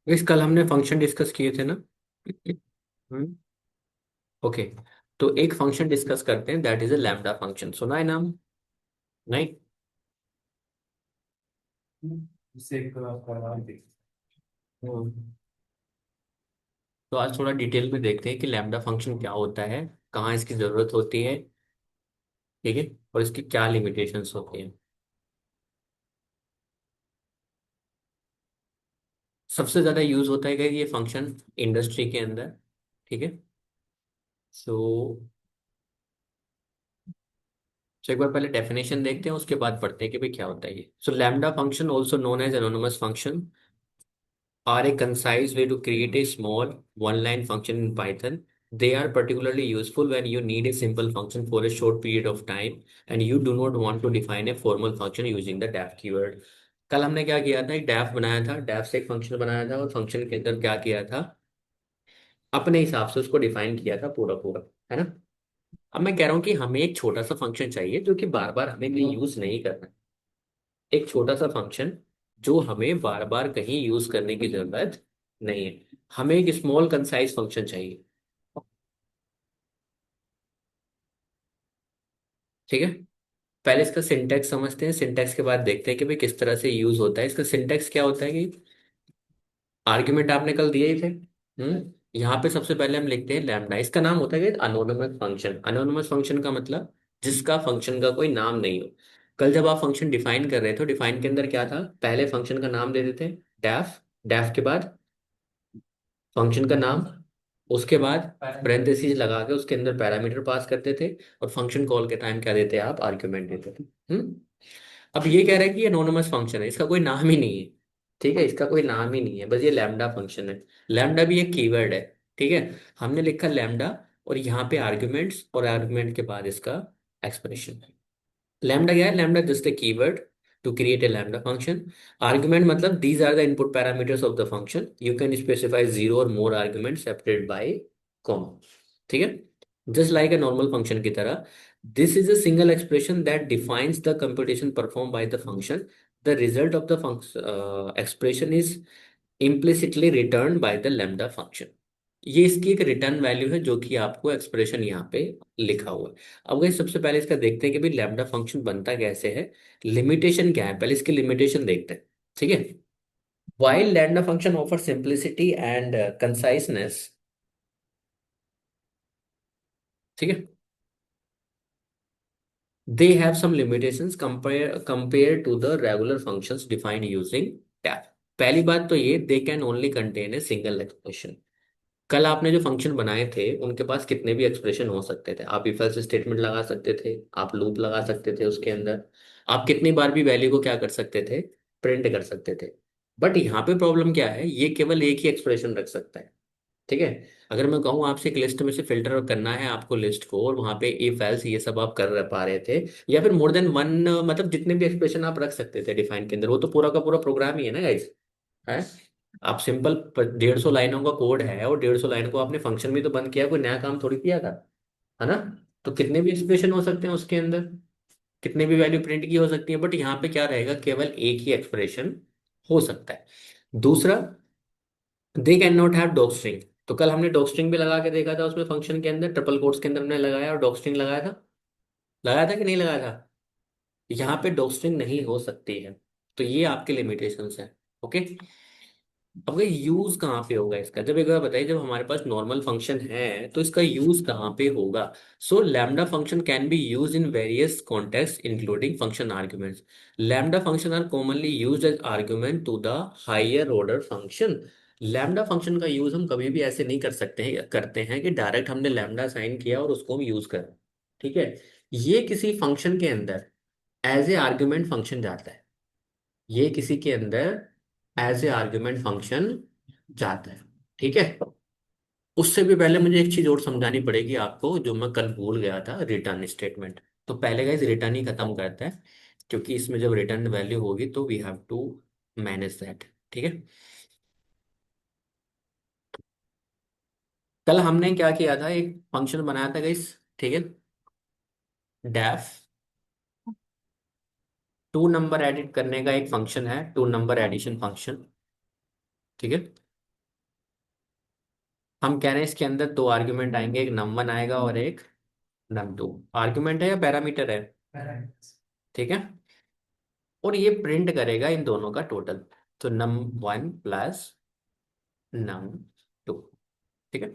इस कल हमने फंक्शन डिस्कस किए थे ना। हम्म। ओके। तो एक फंक्शन डिस्कस करते हैं, that is a lambda function. सुना है नाम? नहीं। हम्म। तो आज थोड़ा डिटेल में देखते हैं कि लैम्डा फंक्शन क्या होता है, कहाँ इसकी जरूरत होती है, ठीक है, और इसकी क्या लिमिटेशंस होती हैं। सबसे ज्यादा यूज होता है कि ये फंक्शन इंडस्ट्री के अंदर, ठीक है। सो एक बार पहले डेफिनेशन देखते हैं, उसके बाद पढ़ते हैं कि भाई क्या होता है ये। So lambda function also known as anonymous function are a concise way to create a small one-line function in Python. They are particularly useful when you need a simple function for a short period of time and you do not want to define a formal function using the def keyword. कल हमने क्या किया था, एक def बनाया था, def से एक फंक्शन बनाया था और फंक्शन के अंदर क्या किया था, अपने हिसाब से उसको डिफाइन किया था पूरा पूरा, है ना। अब मैं कह रहा हूँ कि हमें एक छोटा सा फंक्शन चाहिए जो कि बार बार हमें कहीं यूज नहीं करना। एक छोटा सा फंक्शन जो हमें बार बार कहीं यूज करने की जरूरत नहीं है। हमें एक स्मॉल कंसाइज फंक्शन चाहिए, ठीक है। पहले इसका सिंटैक्स समझते हैं, सिंटैक्स के बाद देखते हैं कि भाई किस तरह से यूज होता है। इसका सिंटैक्स क्या होता है कि आर्ग्यूमेंट आपने कल दिए ही थे। यहाँ पे सबसे पहले हम लिखते हैं लैम्डा। इसका नाम होता है कि अनोनिमस फंक्शन। अनोनिमस फंक्शन का मतलब जिसका फंक्शन का कोई नाम नहीं हो। कल जब आप फंक्शन डिफाइन कर रहे थे, डिफाइन के अंदर क्या था, पहले फंक्शन का नाम दे देते हैं डेफ, डेफ के बाद फंक्शन का नाम, उसके बाद parentheses लगा के उसके अंदर पैरामीटर पास करते थे, और फंक्शन कॉल के टाइम क्या देते हैं आप, आर्ग्यूमेंट देते थे। अब ये कह रहा है कि ये एनोनिमस फंक्शन है, इसका कोई नाम ही नहीं है, ठीक है, इसका कोई नाम ही नहीं है, बस ये लैम्डा फंक्शन है। लैम्डा भी एक कीवर्ड है, ठीक है। हमने लिखा लैम्डा और यहाँ पे आर्ग्यूमेंट्स, और आर्ग्यूमेंट के बाद इसका एक्सप्रेशन। लैम्डा क्या है, lambda just a keyword to create a lambda function. Argument मतलब these are the input parameters of the function, you can specify zero और more argument separated by comma, ठीक है। Just like a normal function की तरह, this is a single expression that defines the computation perform by the function. The result of the function expression is implicitly returned by the lambda function। ये इसकी एक return value है जो कि आपको expression यहाँ पे लिखा हुआ है। अब अगर सबसे पहले इसका देखते हैं कि भाई लैम्डा फंक्शन बनता कैसे है, लिमिटेशन क्या है, पहले इसकी लिमिटेशन देखते हैं, ठीक है। While lambda function offers simplicity and conciseness, ठीक है, they have some limitations compared to the regular functions defined using def। पहली बात तो ये, they can only contain a single expression। कल आपने जो फंक्शन बनाए थे उनके पास कितने भी एक्सप्रेशन हो सकते थे, आप इफ एल्स स्टेटमेंट लगा सकते थे, आप लूप लगा सकते थे उसके अंदर, आप कितनी बार भी वैल्यू को क्या कर सकते थे, प्रिंट कर सकते थे। बट यहाँ पे प्रॉब्लम क्या है, ये केवल एक ही एक्सप्रेशन रख सकता है। ठीक है। अगर मैं कहूँ आपसे एक लिस्ट में से फिल्टर करना है आपको लिस्ट को, और वहां पे इफ एल्स ये सब आप कर पा रहे थे, या फिर मोर देन वन, मतलब जितने भी एक्सप्रेशन आप रख सकते थे डिफाइन के अंदर, वो तो पूरा का पूरा प्रोग्राम ही है ना गाइस। है। आप सिंपल 150 लाइनों का कोड है, और 150 लाइन को आपने फंक्शन भी तो बंद किया, कोई नया काम थोड़ी किया था। है ना। तो कितने भी एक्सप्रेशन हो सकते हैं उसके अंदर, कितने भी वैल्यू प्रिंट की हो सकती है, बट यहाँ पे क्या रहेगा, केवल एक ही एक्सप्रेशन हो सकता है। दूसरा, they can not have dog string. तो कल हमने डॉग स्ट्रिंग भी लगा के देखा था उसमें, फंक्शन के अंदर ट्रिपल कोट्स के अंदर हमने लगाया और डॉग स्ट्रिंग लगाया था। लगाया था कि नहीं लगाया था। यहाँ पे डॉग स्ट्रिंग नहीं हो सकती है। तो ये आपके लिमिटेशंस है। ओके। अब ये यूज कहाँ पे होगा इसका, जब एक बार बताइए, जब हमारे पास नॉर्मल फंक्शन है तो इसका यूज कहाँ पे होगा। So lambda function can be use in various context including function arguments. Lambda function are commonly use as argument to the higher order function. Lambda function का यूज हम कभी भी ऐसे नहीं कर सकते हैं, करते हैं कि डायरेक्ट हमने लैम्डा साइन किया और उसको हम यूज करें। ठीक है। ये किसी फंक्शन के अंदर एज ए आर्ग्यूमेंट फंक्शन जाता है। ये किसी के अंदर एज ए आर्ग्यूमेंट फंक्शन जाता है। ठीक है। उससे भी पहले मुझे एक चीज और समझानी पड़ेगी आपको, जो मैं कल भूल गया था, रिटर्न स्टेटमेंट। तो पहले का इस रिटर्न ही खत्म करता है, क्योंकि इसमें जब रिटर्न वैल्यू होगी तो we have to manage that. ठीक है। कल हमने क्या किया था, एक फंक्शन बनाया था गाइस। ठीक है। डेफ टू नंबर एडिट करने का एक फंक्शन है, टू नंबर एडिशन फंक्शन। ठीक है। हम कह रहे हैं इसके अंदर दो आर्ग्यूमेंट आएंगे, एक num1 आएगा और एक num2। आर्ग्यूमेंट है या पैरामीटर है। ठीक है। और ये प्रिंट करेगा इन दोनों का टोटल। तो num1 प्लस num2। ठीक है।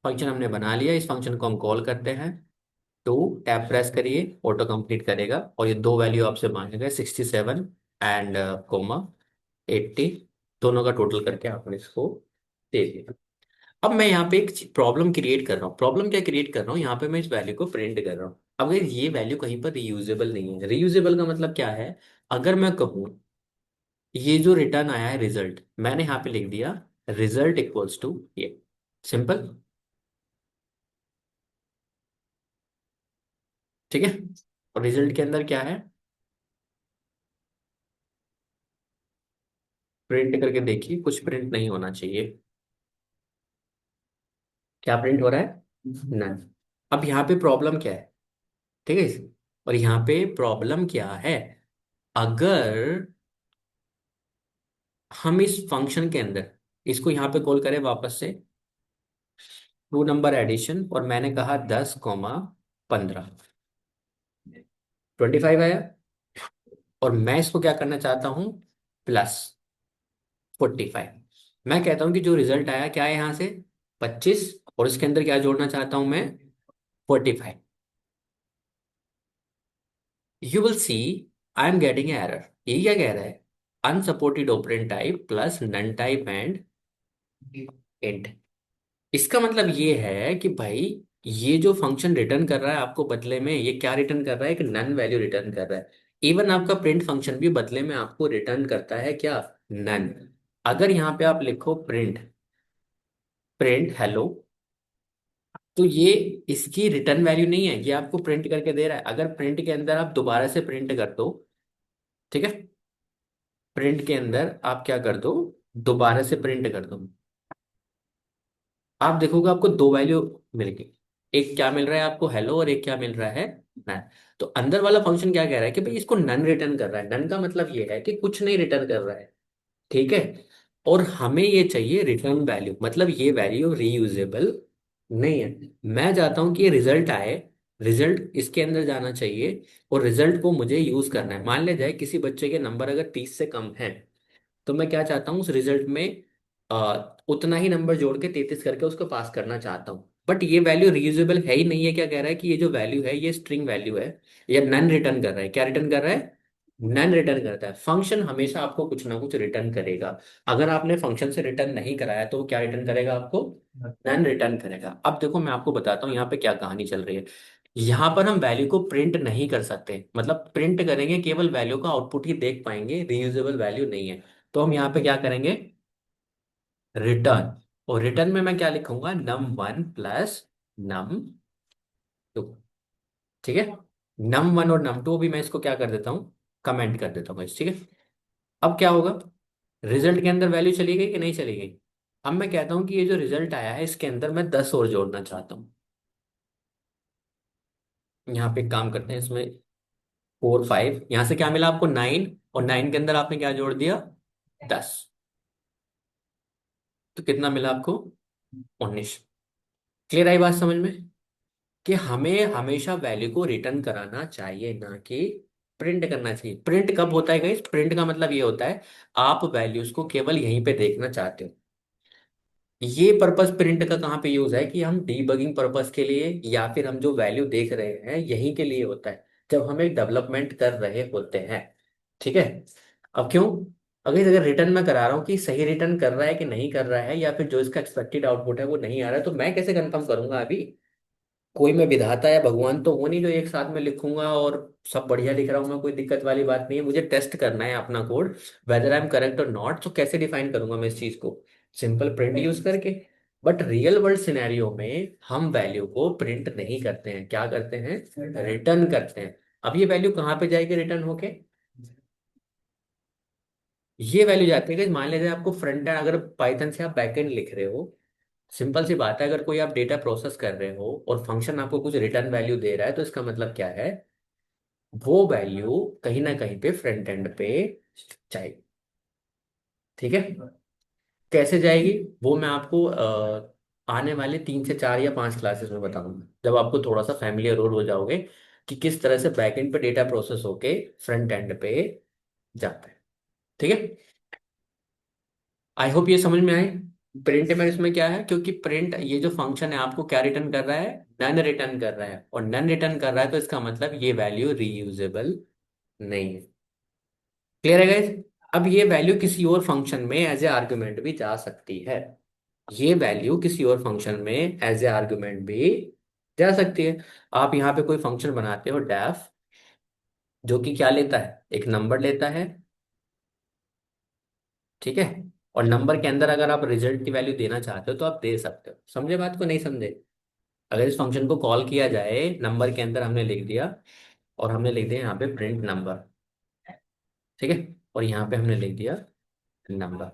फंक्शन हमने बना लिया, इस फंक्शन को हम कॉल करते हैं। टू, टैब प्रेस करिए, ऑटो कंप्लीट करेगा, और ये दो वैल्यू आपसे मांगेगा, 67 एंड कोमा 80, दोनों का टोटल करके आपने इसको दे दिया। अब मैं यहाँ पे एक प्रॉब्लम क्रिएट कर रहा हूँ। प्रॉब्लम क्या क्रिएट कर रहा हूँ, यहाँ पे मैं इस वैल्यू को प्रिंट कर रहा हूँ। अब अगर ये वैल्यू कहीं पर रीयूजेबल नहीं है, रीयूजेबल का मतलब क्या है, अगर मैं कहूँ ये जो रिटर्न आया है रिजल्ट, मैंने यहाँ पे लिख दिया रिजल्ट इक्वल्स टू ये, सिंपल। ठीक है। और रिजल्ट के अंदर क्या है, प्रिंट करके देखिए, कुछ प्रिंट नहीं होना चाहिए। क्या प्रिंट हो रहा है, नन। अब यहाँ पे प्रॉब्लम क्या है। ठीक है। और यहाँ पे प्रॉब्लम क्या है, अगर हम इस फंक्शन के अंदर इसको यहाँ पे कॉल करें वापस से, टू नंबर एडिशन, और मैंने कहा 10, 15, 25 आया, और मैं इसको क्या करना चाहता हूँ, +45। मैं कहता हूँ कि जो रिजल्ट आया क्या है यहाँ से, 25, और इसके अंदर क्या जोड़ना चाहता हूँ मैं, 45। You will see I am getting error. ये क्या कह रहा है, unsupported operand type plus none type and int. इसका मतलब ये है कि भाई, ये जो फंक्शन रिटर्न कर रहा है आपको बदले में, ये क्या रिटर्न कर रहा है, एक नन वैल्यू रिटर्न कर रहा है। इवन आपका प्रिंट फंक्शन भी बदले में आपको रिटर्न करता है क्या, नन। अगर यहाँ पे आप लिखो प्रिंट, प्रिंट हेलो, तो ये इसकी रिटर्न वैल्यू नहीं है, ये आपको प्रिंट करके दे रहा है। अगर प्रिंट के अंदर आप दोबारा से प्रिंट कर दो, ठीक है, प्रिंट के अंदर आप क्या कर दो, दोबारा से प्रिंट कर दो, आप देखोगे आपको दो वैल्यू मिल गई। एक क्या मिल रहा है आपको, हेलो, और एक क्या मिल रहा है, नन। तो अंदर वाला फंक्शन क्या कह रहा है कि भाई इसको नन रिटर्न कर रहा है। नन का मतलब ये है कि कुछ नहीं रिटर्न कर रहा है। ठीक है। और हमें ये चाहिए रिटर्न वैल्यू, मतलब ये वैल्यू रीयूजेबल नहीं है। मैं चाहता हूं कि ये रिजल्ट आए, रिजल्ट इसके अंदर जाना चाहिए, और रिजल्ट को मुझे यूज करना है। मान ले जाए किसी बच्चे के नंबर अगर 30 से कम है, तो मैं क्या चाहता हूँ, उस रिजल्ट में उतना ही नंबर जोड़ के 33 करके उसको पास करना चाहता हूँ। बट ये वैल्यू रीयूजेबल है ही नहीं है। क्या कह रहा है कि ये जो वैल्यू है ये स्ट्रिंग वैल्यू है, या नन रिटर्न कर रहा है। क्या रिटर्न कर रहा है, नन रिटर्न करता है। फंक्शन हमेशा आपको कुछ ना कुछ रिटर्न करेगा। अगर आपने फंक्शन से रिटर्न नहीं कराया तो वो क्या रिटर्न करेगा आपको, नन रिटर्न करेगा। अब देखो मैं आपको बताता हूँ यहाँ पे क्या कहानी चल रही है। यहाँ पर हम वैल्यू को प्रिंट नहीं कर सकते, मतलब प्रिंट करेंगे केवल वैल्यू का आउटपुट ही देख पाएंगे, रीयूजेबल वैल्यू नहीं है। तो हम यहाँ पे क्या करेंगे, रिटर्न। और रिटर्न में मैं क्या लिखूंगा, num1 प्लस num2। ठीक है, num1 और num2 भी मैं इसको क्या कर देता हूँ, कमेंट कर देता हूँ, ठीक है। अब क्या होगा, रिजल्ट के अंदर वैल्यू चली गई कि नहीं चली गई। अब मैं कहता हूँ कि ये जो रिजल्ट आया है इसके अंदर मैं 10 और जोड़ना चाहता हूँ। यहाँ पे एक काम करते हैं, इसमें 4 5, यहाँ से क्या मिला आपको 9, और 9 के अंदर आपने क्या जोड़ दिया, 10। तो कितना मिला आपको, 19। क्लियर आई बात समझ में, कि हमें हमेशा वैल्यू को रिटर्न कराना चाहिए, ना कि प्रिंट करना चाहिए। प्रिंट कब होता है गाइस, प्रिंट का मतलब ये होता है आप वैल्यूज को केवल यहीं पे देखना चाहते हो। ये पर्पस प्रिंट का कहाँ पे यूज है, कि हम डीबगिंग पर्पस के लिए, या फिर हम जो वैल्यू देख रहे हैं यहीं के लिए होता है, जब हम एक डेवलपमेंट कर रहे होते हैं। ठीक है। अब क्यों, अगर रिटर्न मैं करा रहा हूँ कि सही रिटर्न कर रहा है कि नहीं कर रहा है, या फिर जो इसका एक्सपेक्टेड आउटपुट है वो नहीं आ रहा है, तो मैं कैसे कंफर्म करूंगा अभी। कोई मैं विधाता या भगवान तो हूं नहीं जो एक साथ में लिखूंगा और सब बढ़िया लिख रहा हूँ मैं, कोई दिक्कत वाली बात नहीं है। मुझे टेस्ट करना है अपना code, whether I am correct और नॉट। तो कैसे डिफाइन करूंगा मैं इस चीज को, सिंपल प्रिंट यूज करके। बट रियल वर्ल्ड सिनेरियो में हम वैल्यू को प्रिंट नहीं करते हैं, क्या करते हैं, रिटर्न करते हैं। अब ये वैल्यू कहाँ पे जाएगी रिटर्न होके, ये वैल्यू जाती है कि मान लीजिए आपको फ्रंट एंड, अगर पाइथन से आप बैकएंड लिख रहे हो, सिंपल सी बात है, अगर कोई आप डेटा प्रोसेस कर रहे हो और फंक्शन आपको कुछ रिटर्न वैल्यू दे रहा है, तो इसका मतलब क्या है, वो वैल्यू कहीं ना कहीं पे फ्रंट एंड पे जाएगी। ठीक है, कैसे जाएगी वो मैं आपको आने वाले 3 से 4 या 5 क्लासेस में बताऊंगा, जब आपको थोड़ा सा फैमिलियर हो जाओगे कि किस तरह से बैकएंड पे डेटा प्रोसेस होके फ्रंट एंड पे जाता है। ठीक है, आई होप ये समझ में आए। प्रिंट में इसमें क्या है, क्योंकि प्रिंट ये जो फंक्शन है आपको क्या रिटर्न कर रहा है, नन रिटर्न कर रहा है, और नन रिटर्न कर रहा है तो इसका मतलब ये वैल्यू रीयूजेबल नहीं है। क्लियर है गाइस। अब ये वैल्यू किसी और फंक्शन में एज ए आर्गुमेंट भी जा सकती है, ये वैल्यू किसी और फंक्शन में एज ए आर्गुमेंट भी जा सकती है। आप यहाँ पे कोई फंक्शन बनाते हो डेफ, जो कि क्या लेता है, एक नंबर लेता है। ठीक है, और नंबर के अंदर अगर आप रिजल्ट की वैल्यू देना चाहते हो तो आप दे सकते हो, समझे बात को, नहीं समझे। अगर इस फंक्शन को कॉल किया जाए, नंबर के अंदर हमने लिख दिया, और हमने लिख दिया यहाँ पे प्रिंट नंबर। ठीक है, और यहाँ पे हमने लिख दिया नंबर।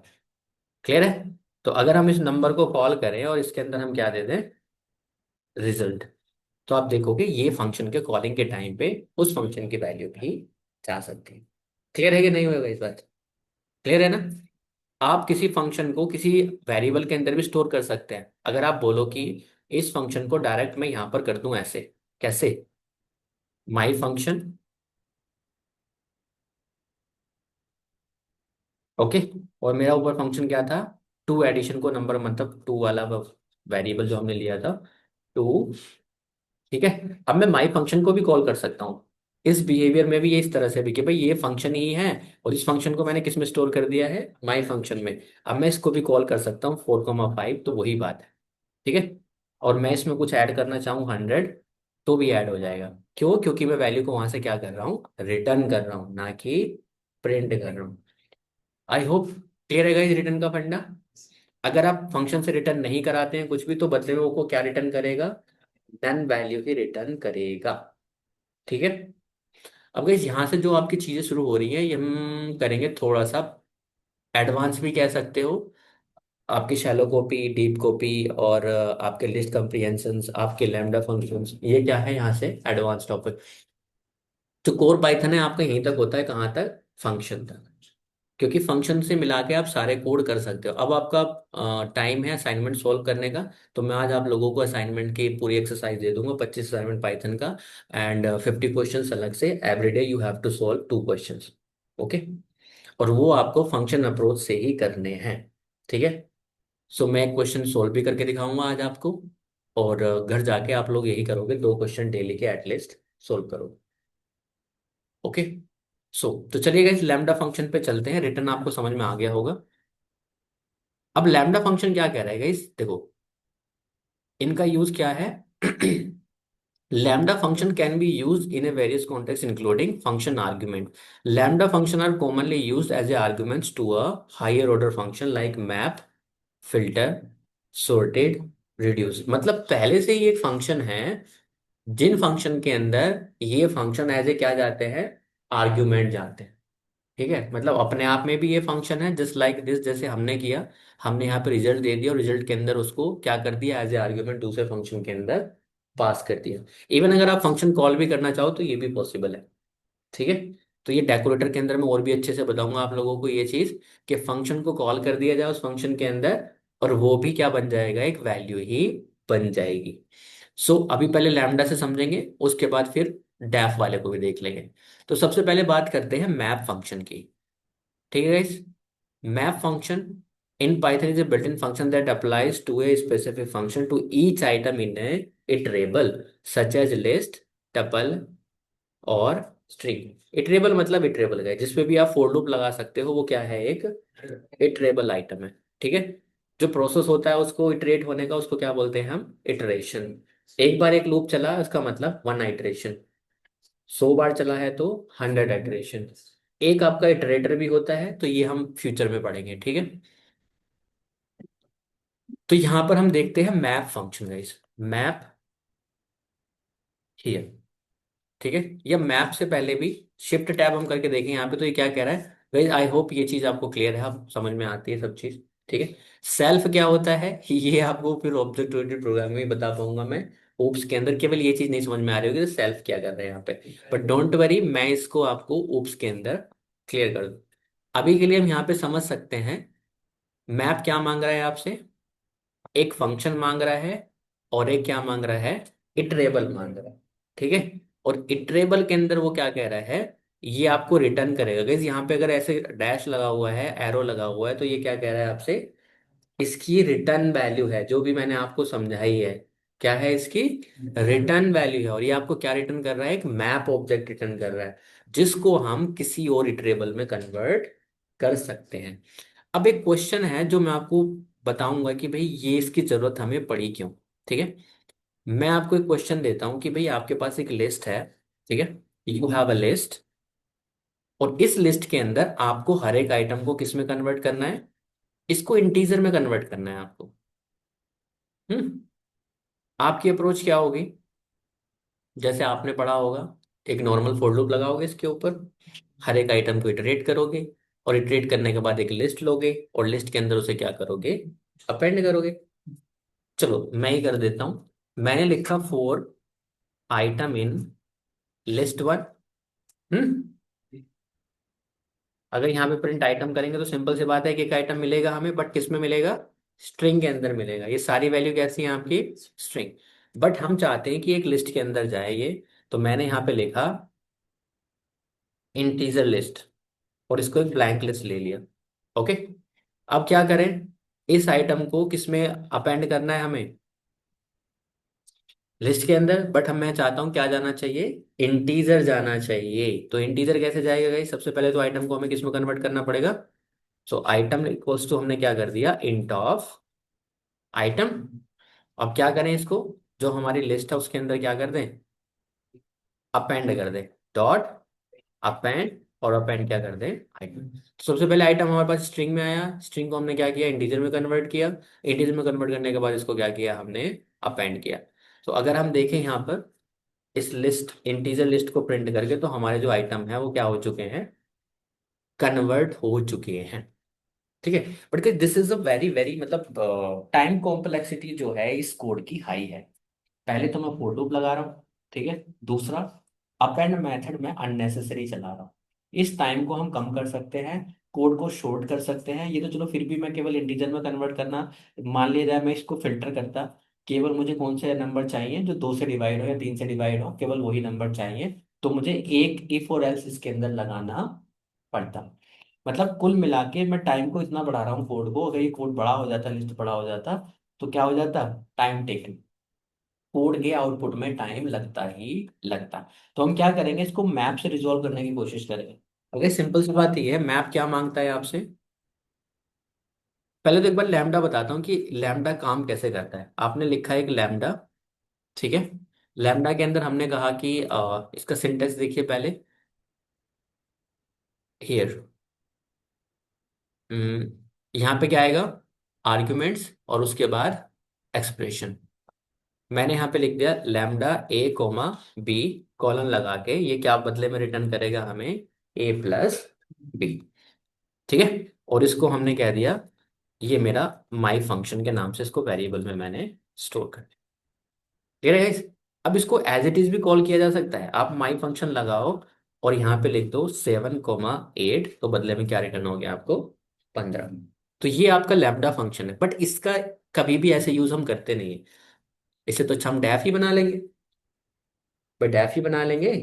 क्लियर है। तो अगर हम इस नंबर को कॉल करें और इसके अंदर हम क्या दे दें, रिजल्ट, तो आप देखोगे ये फंक्शन के कॉलिंग के टाइम पे उस फंक्शन की वैल्यू भी जा सकती है। क्लियर है कि नहीं होगा इस बात, क्लियर है ना। आप किसी फंक्शन को किसी वेरिएबल के अंदर भी स्टोर कर सकते हैं, अगर आप बोलो कि इस फंक्शन को डायरेक्ट मैं यहां पर कर दूं ऐसे, कैसे, माई फंक्शन। ओके, और मेरा ऊपर फंक्शन क्या था, टू एडिशन को नंबर, मतलब टू वाला वेरिएबल जो हमने लिया था, टू। ठीक है, अब मैं माई फंक्शन को भी कॉल कर सकता हूँ इस बिहेवियर में भी, ये इस तरह से भी कि भाई ये फंक्शन ही है, और इस फंक्शन को मैंने किस में स्टोर कर दिया है, माई फंक्शन में। अब मैं इसको भी कॉल कर सकता हूँ 4,5, तो वही बात है। ठीक है, और मैं इसमें कुछ ऐड करना चाहूँ 100, तो भी ऐड हो जाएगा। क्यों, क्योंकि मैं वैल्यू को वहां से क्या कर रहा हूँ, रिटर्न कर रहा हूँ, ना कि प्रिंट कर रहा हूँ। आई होप क्लियर है गाइस रिटर्न का फंडा। अगर आप फंक्शन से रिटर्न नहीं कराते हैं कुछ भी, तो बदले में वो को क्या रिटर्न करेगा, नन वैल्यू ही रिटर्न करेगा। ठीक है। अब गाइस यहाँ से जो आपकी चीजें शुरू हो रही हैं, ये हम करेंगे थोड़ा सा एडवांस भी कह सकते हो। आपकी शैलो कॉपी, डीप कॉपी, और आपके लिस्ट कम्प्रीहेंशंस, आपके लैम्डा फंक्शंस, ये क्या है यहाँ से एडवांस टॉपिक। जो कोर पाइथन है आपका यहीं तक होता है, कहाँ तक, फंक्शन तक। क्योंकि फंक्शन से मिला के आप सारे कोड कर सकते हो। अब आपका टाइम है असाइनमेंट सॉल्व करने का, तो मैं आज आप लोगों को असाइनमेंट की पूरी एक्सरसाइज दे दूंगा, 25 असाइनमेंट पाइथन का, एंड 50 क्वेश्चन अलग से, everyday you have to solve 2 question. Okay, और वो आपको फंक्शन अप्रोच से ही करने हैं। ठीक है, सो मैं एक क्वेश्चन सोल्व भी करके दिखाऊंगा आज आपको, और घर जाके आप लोग यही करोगे, 2 क्वेश्चन डेली के एटलीस्ट सोल्व करोगे। ओके, तो चलिए इस लैम्डा फंक्शन पे चलते हैं, रिटर्न आपको समझ में आ गया होगा। अब लैम्डा फंक्शन क्या कह रहा है गाइस, देखो इनका यूज क्या है Lambda function can be used in a various contexts, including function argument. Lambda function are commonly used as a arguments to a higher order function like map, filter, sorted, reduce. मतलब पहले से ही एक function है, जिन function के अंदर ये function as ए क्या जाते हैं, आर्ग्यूमेंट जाते हैं। ठीक है, मतलब अपने आप में भी ये फंक्शन है, जस्ट लाइक दिस, जैसे हमने किया, हमने यहाँ पे रिजल्ट दे दिया और रिजल्ट के अंदर उसको क्या कर दिया, एज ए आर्ग्यूमेंट दूसरे फंक्शन के अंदर पास कर दिया। इवन अगर आप फंक्शन कॉल भी करना चाहो तो ये भी पॉसिबल है। ठीक है, तो ये डेकोरेटर के अंदर मैं और भी अच्छे से बताऊंगा आप लोगों को ये चीज, कि फंक्शन को कॉल कर दिया जाए उस फंक्शन के अंदर, और वो भी क्या बन जाएगा, एक वैल्यू ही बन जाएगी। सो अभी पहले लैम्डा से समझेंगे, उसके बाद फिर डेफ वाले को भी देख लेंगे। तो सबसे पहले बात करते हैं मैप फंक्शन की। ठीक है guys, map function in Python is a built-in function that applies to a specific function to each item in a iterable such as list, tuple और स्ट्रिंग। इटरेबल मतलब इटरेबल है, जिसपे भी आप फोर लूप लगा सकते हो, वो क्या है, एक इटरेबल आइटम है। ठीक है, जो प्रोसेस होता है उसको इटरेट होने का, उसको क्या बोलते हैं हम, इटरेशन। एक बार एक लूप चला उसका मतलब वन आइटरेशन, 100 बार चला है तो 100 आइटरेशन। एक आपका इटरेटर भी होता है, तो ये हम फ्यूचर में पढ़ेंगे। ठीक है, तो यहां पर हम देखते हैं map function guys, map here. ठीक है, या मैप से पहले भी शिफ्ट टैब हम करके देखें यहाँ पे, तो ये क्या कह रहा है गाइस, आई होप ये चीज आपको क्लियर है, आप समझ में आती है सब चीज। ठीक है, सेल्फ क्या होता है ये आपको फिर ऑब्जेक्ट ओरिएंटेड प्रोग्रामिंग में बता पाऊंगा मैं। ओप्स के अंदर केवल ये चीज नहीं समझ में आ रही होगी तो सेल्फ क्या कर रहे हैं यहाँ पे, बट डोंट वरी, मैं इसको आपको ओप्स के अंदर क्लियर कर दूँ। अभी के लिए हम यहाँ पे समझ सकते हैं, मैप क्या मांग रहा है आपसे, एक फंक्शन मांग रहा है, और एक क्या मांग रहा है, इटरेबल मांग रहा है। ठीक है, और इटरेबल के अंदर वो क्या कह रहा है, ये आपको रिटर्न करेगा। गाइस यहाँ पे अगर ऐसे डैश लगा हुआ है, एरो लगा हुआ है, तो ये क्या कह रहा है आपसे, इसकी रिटर्न वैल्यू है, जो भी मैंने आपको समझाई है, क्या है इसकी रिटर्न वैल्यू है। और ये आपको क्या रिटर्न कर रहा है, एक मैप ऑब्जेक्ट रिटर्न कर रहा है, जिसको हम किसी और इटरेबल में कन्वर्ट कर सकते हैं। अब एक क्वेश्चन है जो मैं आपको बताऊंगा कि भाई ये इसकी जरूरत हमें पड़ी क्यों। ठीक है, मैं आपको एक क्वेश्चन देता हूं कि भाई आपके पास एक लिस्ट है। ठीक है, यू हैव अ लिस्ट, और इस लिस्ट के अंदर आपको हर एक आइटम को किस में कन्वर्ट करना है, इसको इंटीजर में कन्वर्ट करना है आपको। हम्म, आपकी अप्रोच क्या होगी, जैसे आपने पढ़ा होगा, एक नॉर्मल फॉर लूप लगाओगे इसके ऊपर, हर एक आइटम को इटरेट करोगे, और इटरेट करने के बाद एक लिस्ट लोगे, और लिस्ट के अंदर उसे क्या करोगे, अपेंड करोगे। चलो मैं ही कर देता हूं, मैंने लिखा four item in list one. Hmm, अगर यहाँ पे प्रिंट आइटम करेंगे तो सिंपल सी बात है कि एक आइटम मिलेगा हमें, बट किस में मिलेगा, स्ट्रिंग के अंदर मिलेगा। ये सारी वैल्यू कैसी है आपकी, स्ट्रिंग। बट हम चाहते हैं कि एक लिस्ट के अंदर जाए ये, तो मैंने यहाँ पे लिखा इंटीजर लिस्ट, और इसको एक ब्लैंक लिस्ट ले लिया। ओके, अब क्या करें, इस आइटम को किस में अपेंड करना है हमें, लिस्ट के अंदर, बट हम मैं चाहता हूं क्या जाना चाहिए, इंटीजर जाना चाहिए। तो इंटीजर कैसे जाएगा गाइस, सबसे पहले तो आइटम को हमें किस में कन्वर्ट करना पड़ेगा। सो आइटम इक्वल्स टू, हमने क्या कर दिया, इंट ऑफ आइटम। अब क्या करें इसको, जो हमारी लिस्ट है उसके अंदर क्या कर दें, अपेंड कर दें, डॉट अपेंड, और अपेंड क्या कर दें, आइटम। सबसे पहले आइटम हमारे पास स्ट्रिंग में आया, स्ट्रिंग को हमने क्या किया, इंटीजर में कन्वर्ट किया, इंटीजर में कन्वर्ट करने के बाद इसको क्या किया हमने, अपेंड किया। तो अगर हम देखें यहाँ पर, इस लिस्ट इंटीजर लिस्ट को प्रिंट करके, तो हमारे जो आइटम है वो क्या हो चुके हैं, कन्वर्ट हो चुके हैं। ठीक है, but this is a very very, मतलब टाइम कॉम्प्लेक्सिटी जो है इस कोड की हाई है। पहले तो मैं फॉर लूप लगा रहा हूँ, ठीक है, दूसरा अपेंड मेथड में अननेसेसरी चला रहा हूँ। इस टाइम को हम कम कर सकते हैं, कोड को शॉर्ट कर सकते हैं। ये तो चलो फिर भी मैं केवल इंटीजर में कन्वर्ट करना, मान लिया जाए मैं इसको फिल्टर करता, केवल मुझे कौन से नंबर चाहिए जो 2 से डिवाइड हो या 3 से डिवाइड हो, केवल वही नंबर चाहिए, तो मुझे एक इफ और एल्स इसके अंदर लगाना पड़ता। मतलब कुल मिला के मैं टाइम को इतना बढ़ा रहा हूँ कोड को, अगर ये कोड बड़ा हो जाता, लिस्ट बड़ा हो जाता, तो क्या हो जाता, टाइम टेकन, कोड के आउटपुट में टाइम लगता ही लगता। तो हम क्या करेंगे, इसको मैप से रिजॉल्व करने की कोशिश करेंगे। ओके, सिंपल सी बात ये है, मैप क्या मांगता है आपसे। पहले तो एक बार लैम्डा बताता हूँ कि लैम्डा काम कैसे करता है। आपने लिखा है एक लैम्डा, ठीक है, लैम्डा के अंदर हमने कहा कि इसका सिंटेक्स देखिए पहले। हियर, यहाँ पे क्या आएगा? आर्ग्यूमेंट्स और उसके बाद एक्सप्रेशन। मैंने यहाँ पे लिख दिया लैम्डा ए कोमा बी, कॉलन लगा के ये क्या बदले में रिटर्न करेगा हमें? ए प्लस बी। ठीक है। और इसको हमने कह दिया, ये मेरा माई फंक्शन के नाम से इसको वेरिएबल में मैंने स्टोर कर दिया। क्लियर है guys? अब इसको एज इट इज भी कॉल किया जा सकता है। आप माई फंक्शन लगाओ और यहाँ पे लिख दो 7, 8, तो बदले में क्या रिटर्न हो गया आपको? 15। तो ये आपका लैम्डा फंक्शन है, बट इसका कभी भी ऐसे यूज हम करते नहीं है। इसे तो अच्छा हम डैफ ही बना लेंगे, भाई डैफ ही बना लेंगे।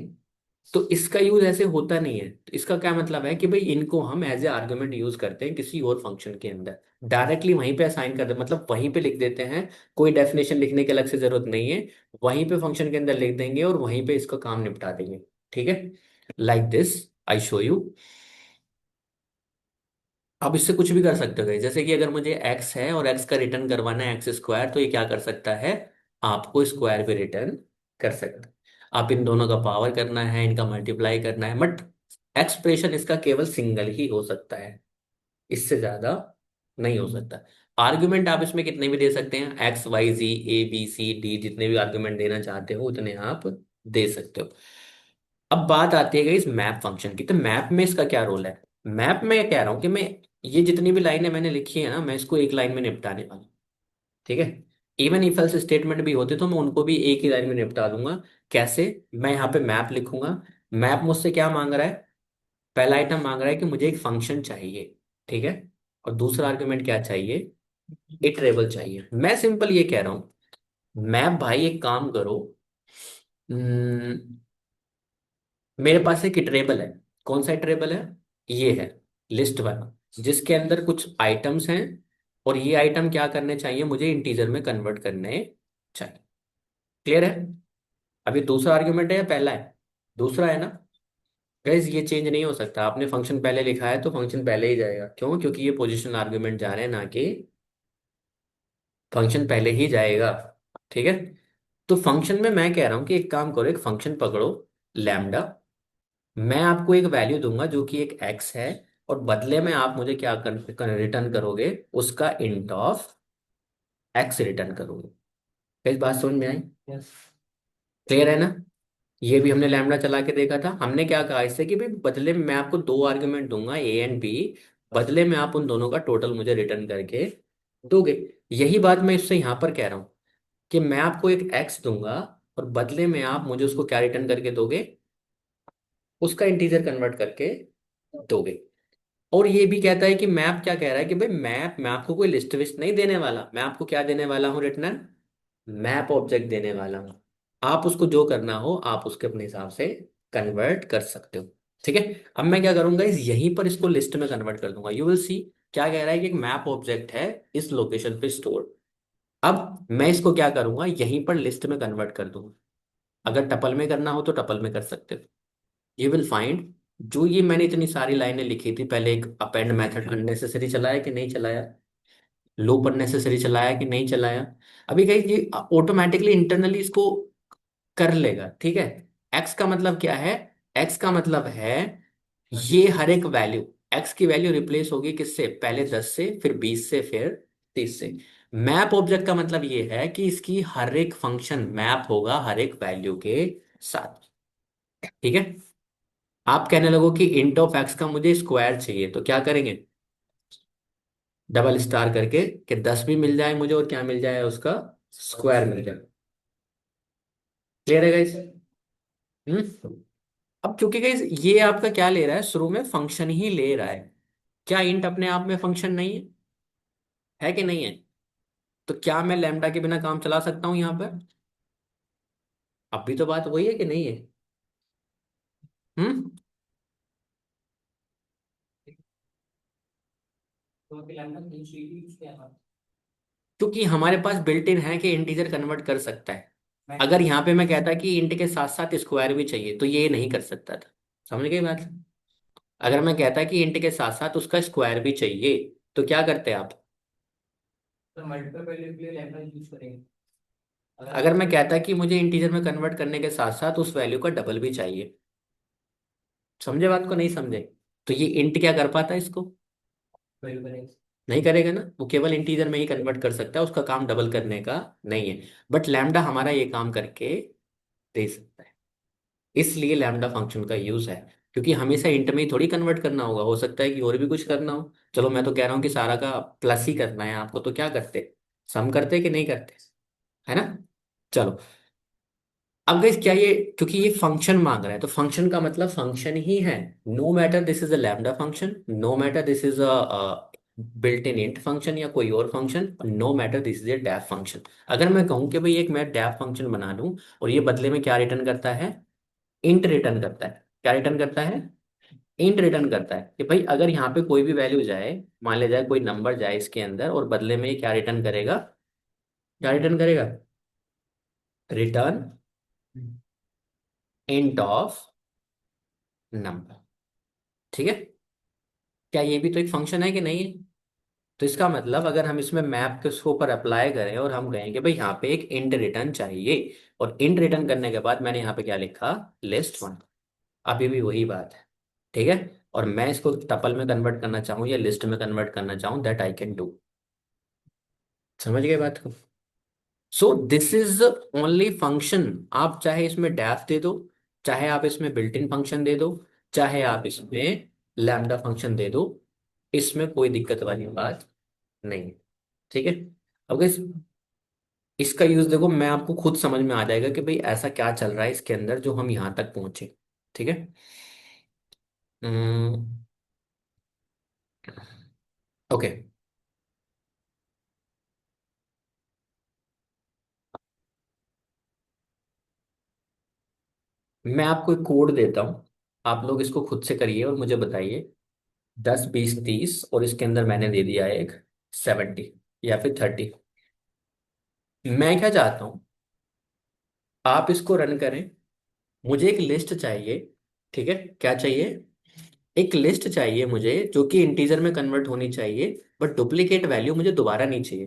तो इसका यूज ऐसे होता नहीं है। तो इसका क्या मतलब है कि भाई इनको हम एज ए आर्गुमेंट यूज करते हैं किसी और फंक्शन के अंदर, डायरेक्टली वहीं पे असाइन कर दे, मतलब वहीं पे लिख देते हैं। कोई डेफिनेशन लिखने की अलग से जरूरत नहीं है। वहीं पे फंक्शन के अंदर लिख देंगे और वहीं पे इसका काम निपटा देंगे। ठीक है, like this I show you. अब इससे कुछ भी कर सकते हो guys। जैसे कि अगर मुझे एक्स है और एक्स का रिटर्न करवाना है एक्स स्क्वायर, तो ये क्या कर सकता है? आपको स्क्वायर भी रिटर्न कर सकता है। आप इन दोनों का पावर करना है, इनका मल्टीप्लाई करना है, बट एक्सप्रेशन इसका केवल सिंगल ही हो सकता है, इससे ज्यादा नहीं हो सकता। आर्ग्यूमेंट आप इसमें कितने भी दे सकते हैं, X Y G A B C D, जितने भी आर्ग्यूमेंट देना चाहते हो उतने आप दे सकते हो। अब बात आती है इस मैप फंक्शन की। तो मैप में इसका क्या रोल है? मैप में कह रहा हूं कि मैं ये जितनी भी लाइनें मैंने लिखी है ना, मैं इसको एक लाइन में निपटाने वाला हूं। ठीक है। इवन इफ एल्स स्टेटमेंट भी होते तो मैं उनको भी एक ही लाइन में निपटा दूंगा। कैसे? मैं यहाँ पे मैप लिखूंगा। मैप मुझसे क्या मांग रहा है? पहला आइटम मांग रहा है कि मुझे एक फंक्शन चाहिए। ठीक है। और दूसरा आर्गुमेंट क्या चाहिए? इटरेबल चाहिए। मैं सिंपल ये कह रहा हूँ, मैप भाई एक काम करो, मेरे पास एक इटरेबल है। कौन सा इटरेबल है? ये है, लिस्ट वाला, जिसके अंदर कुछ आइटम्स हैं। और ये आइटम क्या करने चाहिए? मुझे इंटीजर में कन्वर्ट करने चाहिए। क्लियर है? अभी दूसरा आर्ग्यूमेंट है या पहला है? दूसरा है ना। गाइस ये चेंज नहीं हो सकता। आपने फंक्शन पहले लिखा है तो फंक्शन पहले ही जाएगा। क्यों? क्योंकि ये पोजिशनल आर्ग्यूमेंट जा रहे हैं, ना कि फंक्शन पहले ही जाएगा। ठीक है। तो फंक्शन में मैं कह रहा हूं कि एक काम करो, एक फंक्शन पकड़ो, लैम्डा। मैं आपको एक वैल्यू दूंगा जो कि एक एक्स है, और बदले में आप मुझे क्या रिटर्न करोगे? उसका इंट ऑफ एक्स रिटर्न करोगे। इस बात समझ में आई? यस। क्लियर है ना? ये भी हमने लैम्डा चला के देखा था। हमने क्या कहा इससे कि भाई बदले में मैं आपको दो आर्गुमेंट दूंगा ए एंड बी, बदले में आप उन दोनों का टोटल मुझे रिटर्न करके दोगे। यही बात मैं इससे यहां पर कह रहा हूं कि मैं आपको एक एक्स दूंगा और बदले में आप मुझे उसको क्या रिटर्न करके दोगे? उसका इंटीजर कन्वर्ट करके दोगे। और ये भी कहता है कि मैप क्या कह रहा है कि भाई मैप, मैं आपको कोई लिस्ट विस्ट नहीं देने वाला, मैं आपको क्या देने वाला हूँ? रिटर्न मैप ऑब्जेक्ट देने वाला हूँ। आप उसको जो करना हो आप उसके अपने हिसाब से कन्वर्ट कर सकते हो। ठीक है। अब मैं क्या करूंगा, इस यहीं पर इसको लिस्ट में कन्वर्ट कर दूंगा। यू विल सी क्या कह रहा है कि एक मैप ऑब्जेक्ट है इस लोकेशन पे स्टोर। अब मैं इसको क्या करूंगा, यहीं पर लिस्ट में कन्वर्ट कर दूंगा। अगर टपल में करना हो तो टपल में कर सकते हो। यू विल फाइंड, जो ये मैंने इतनी सारी लाइनें लिखी थी, पहले एक अपेंड मेथड अननेसेसरी चलाया कि नहीं चलाया? लूप अननेसेसरी चलाया कि नहीं चलाया? अभी कहीं ये ऑटोमेटिकली इंटरनली इसको कर लेगा। ठीक है। एक्स का मतलब क्या है? एक्स का मतलब है ये हर एक वैल्यू, एक्स की वैल्यू रिप्लेस होगी किससे? पहले 10 से, फिर 20 से, फिर 30 से। मैप ऑब्जेक्ट का मतलब ये है कि इसकी हर एक फंक्शन मैप होगा हर एक वैल्यू के साथ। ठीक है। आप कहने लगो कि इंट ऑफ एक्स का मुझे स्क्वायर चाहिए, तो क्या करेंगे? डबल स्टार करके कि 10 भी मिल जाए मुझे और क्या मिल जाए? उसका स्क्वायर मिल जाए। क्लियर है गाइस? हम्म। अब क्योंकि गाइस ये आपका क्या ले रहा है, शुरू में फंक्शन ही ले रहा है। क्या इंट अपने आप में फंक्शन नहीं है कि नहीं है? तो क्या मैं लैम्डा के बिना काम चला सकता हूं यहां पर? अब भी तो बात वही है कि नहीं है? हम्म। क्योंकि हमारे पास बिल्ट इन है कि इंटीजर कन्वर्ट कर सकता है। अगर यहाँ पे मैं कहता कि इंट के साथ साथ स्क्वायर भी चाहिए, तो ये नहीं कर सकता था। समझ गई बात? अगर मैं कहता कि इंट के साथ साथ उसका स्क्वायर भी चाहिए, तो क्या करते आप? तो मल्टीपल वैल्यू के लिए लैम्डा यूज करेंगे। अगर मैं कहता कि मुझे इंटीजर में कन्वर्ट करने के साथ साथ उस वैल्यू का डबल भी चाहिए, समझे बात को नहीं समझे? तो ये इंट क्या कर पाता है इसको? नहीं करेगा ना, वो केवल इंटीजर में ही कन्वर्ट कर सकता है, उसका काम डबल करने का नहीं है। बट लैम्डा हमारा ये काम करके दे सकता है, इसलिए लैम्डा फंक्शन का यूज है। क्योंकि हमेशा इंट में ही थोड़ी कन्वर्ट करना होगा, हो सकता है कि और भी कुछ करना हो। चलो मैं तो कह रहा हूँ कि सारा का प्लस ही करना है आपको, तो क्या करते, सम करते कि नहीं करते, है ना? चलो, अब गाइस क्या ये, क्योंकि ये फंक्शन मांग रहा है तो फंक्शन का मतलब फंक्शन ही है। No matter this is a lambda function, no matter this is a built in int function या कोई और फंक्शन, no matter this is a def function. अगर मैं कहूँ कि भाई एक मैं डैफ फंक्शन बना लूँ और ये बदले में क्या रिटर्न करता है, इंट रिटर्न करता है। क्या रिटर्न करता है? इंट रिटर्न करता है कि भाई अगर यहाँ पे कोई भी वैल्यू जाए, मान लिया जाए कोई नंबर जाए इसके अंदर, और बदले में ये क्या रिटर्न करेगा, क्या रिटर्न करेगा? Return int of number. ठीक है? क्या ये भी तो एक फंक्शन है कि नहीं है? तो इसका मतलब अगर हम इसमें मैप के उसके ऊपर अप्लाई करें और हम कहें कि भाई यहाँ पे एक इंट रिटर्न चाहिए, और इंट रिटर्न करने के बाद मैंने यहाँ पे क्या लिखा, लिस्ट वन, अभी भी वही बात है। ठीक है? और मैं इसको टपल में कन्वर्ट करना चाहूँ या लिस्ट में कन्वर्ट करना चाहूँ, दैट आई कैन डू। समझ गए बात को? So this is only function. आप चाहे इसमें डैफ दे दो, चाहे आप इसमें बिल्ट इन फंक्शन दे दो, चाहे आप इसमें लैम्डा फंक्शन दे दो, इसमें कोई दिक्कत वाली बात नहीं है। ठीक है? अब इस इसका यूज देखो, मैं आपको खुद समझ में आ जाएगा कि भाई ऐसा क्या चल रहा है इसके अंदर जो हम यहाँ तक पहुंचे। ठीक है? ओके, मैं आपको एक कोड देता हूँ, आप लोग इसको खुद से करिए और मुझे बताइए। 10 20 30, और इसके अंदर मैंने दे दिया है एक 70 या फिर 30। मैं क्या चाहता हूँ, आप इसको रन करें, मुझे एक लिस्ट चाहिए। ठीक है? क्या चाहिए? एक लिस्ट चाहिए मुझे जो कि इंटीजर में कन्वर्ट होनी चाहिए, बट डुप्लीकेट वैल्यू मुझे दोबारा नहीं चाहिए।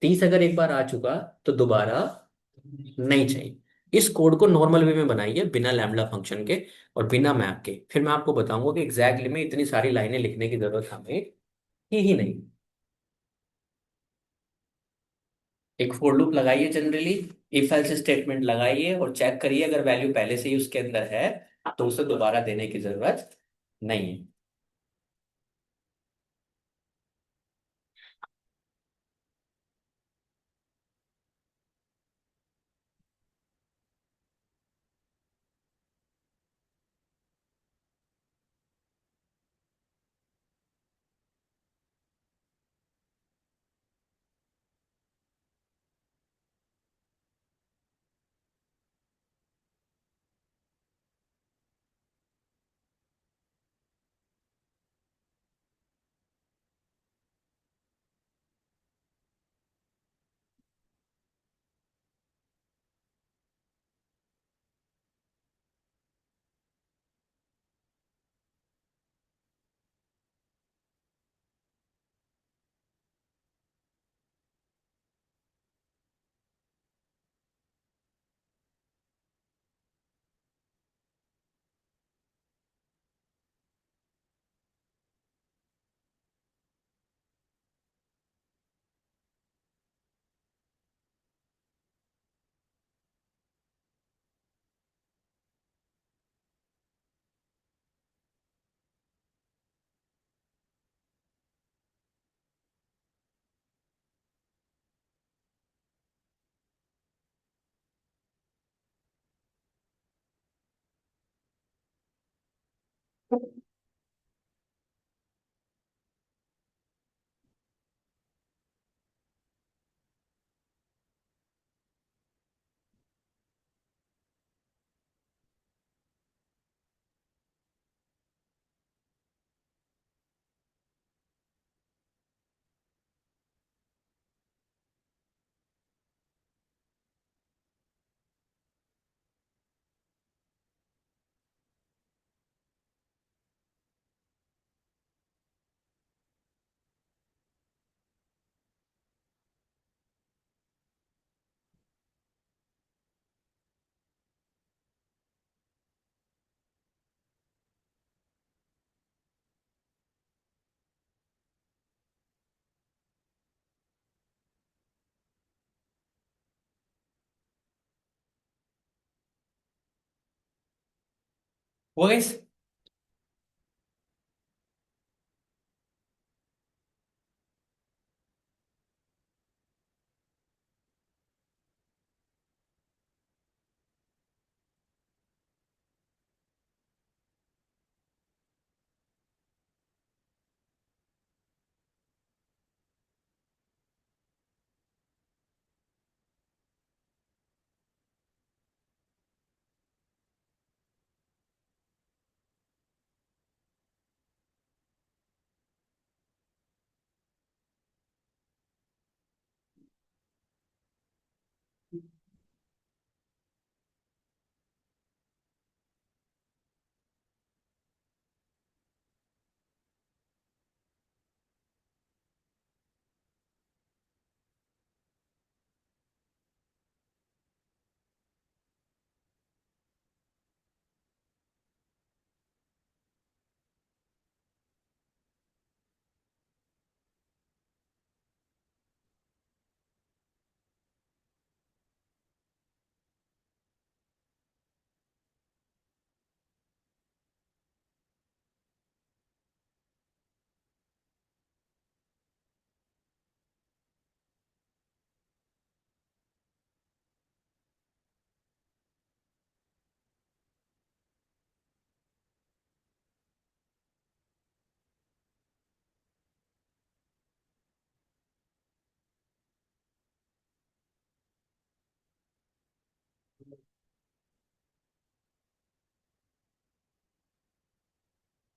30 अगर एक बार आ चुका तो दोबारा नहीं चाहिए। इस कोड को नॉर्मल वे में बनाइए, बिना लैम्ब्डा फंक्शन के और बिना मैप के, फिर मैं आपको बताऊंगा कि एग्जैक्टली में इतनी सारी लाइनें लिखने की जरूरत हमें ही नहीं। एक फोर लूप लगाइए जनरली, इफ एल्स स्टेटमेंट लगाइए और चेक करिए, अगर वैल्यू पहले से ही उसके अंदर है तो उसे दोबारा देने की जरूरत नहीं है। वो गाइस।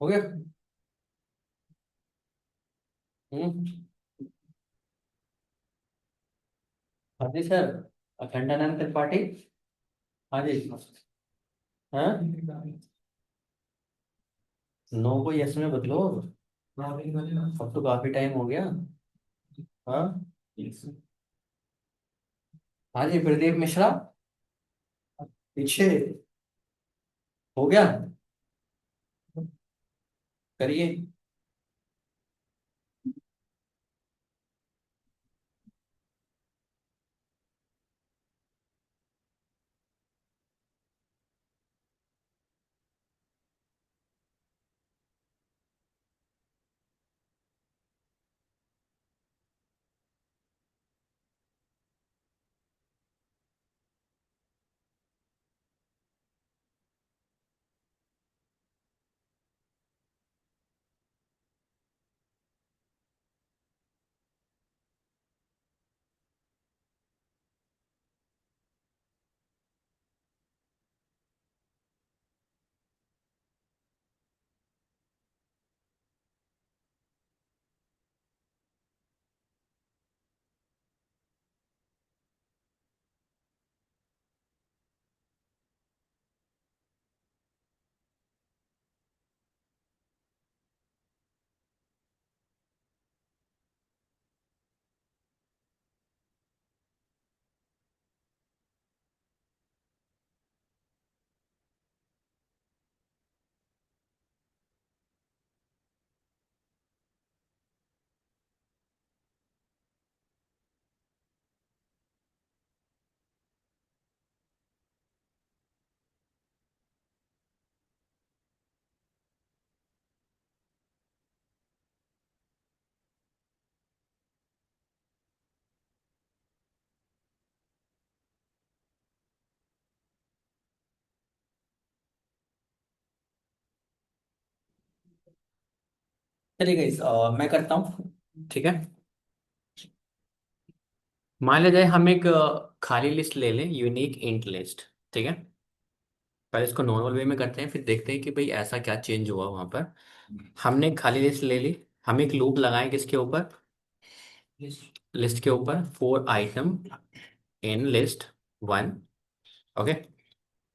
हो गया। हम्म। हाँ जी सर। अखंडानंद त्रिपाठी। हाँ जी। हाँ। नो को यस में बदलो। अब तो काफी टाइम हो गया। हाँ। हाँ जी, प्रदीप मिश्रा। पीछे। हो गया। करिए। चलिए गाइस, मैं करता हूँ। ठीक है। मान लिया जाए हम एक खाली लिस्ट ले लें, यूनिक इंट लिस्ट। ठीक है। पहले इसको नॉर्मल वे में करते हैं, फिर देखते हैं कि भाई ऐसा क्या चेंज हुआ वहां पर। हमने एक खाली लिस्ट ले ली। हम एक लूप लगाएं किसके ऊपर? लिस्ट के ऊपर, four item in list one. Okay.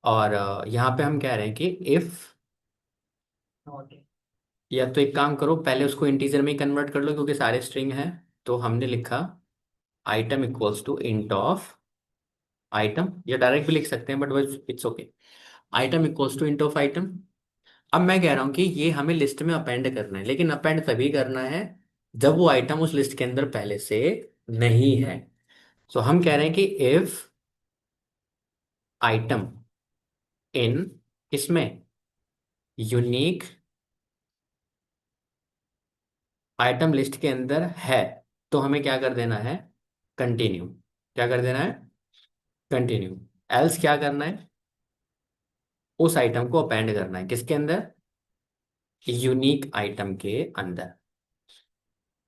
और यहाँ पे हम कह रहे हैं कि इफ, या तो एक काम करो, पहले उसको इंटीजर में ही कन्वर्ट कर लो क्योंकि सारे स्ट्रिंग हैं। तो हमने लिखा item equals to int of item, या डायरेक्ट भी लिख सकते हैं बट बस it's okay. Item equals to int of item. अब मैं कह रहा हूँ कि ये हमें लिस्ट में अपेंड करना है, लेकिन अपेंड तभी करना है जब वो आइटम उस लिस्ट के अंदर पहले से नहीं है। सो हम कह रहे हैं कि इफ आइटम इन, इसमें यूनिक आइटम लिस्ट के अंदर है, तो हमें क्या कर देना है, कंटिन्यू। क्या कर देना है, कंटिन्यू। एल्स क्या करना है, उस आइटम को अपेंड करना है किसके अंदर, यूनिक आइटम के अंदर।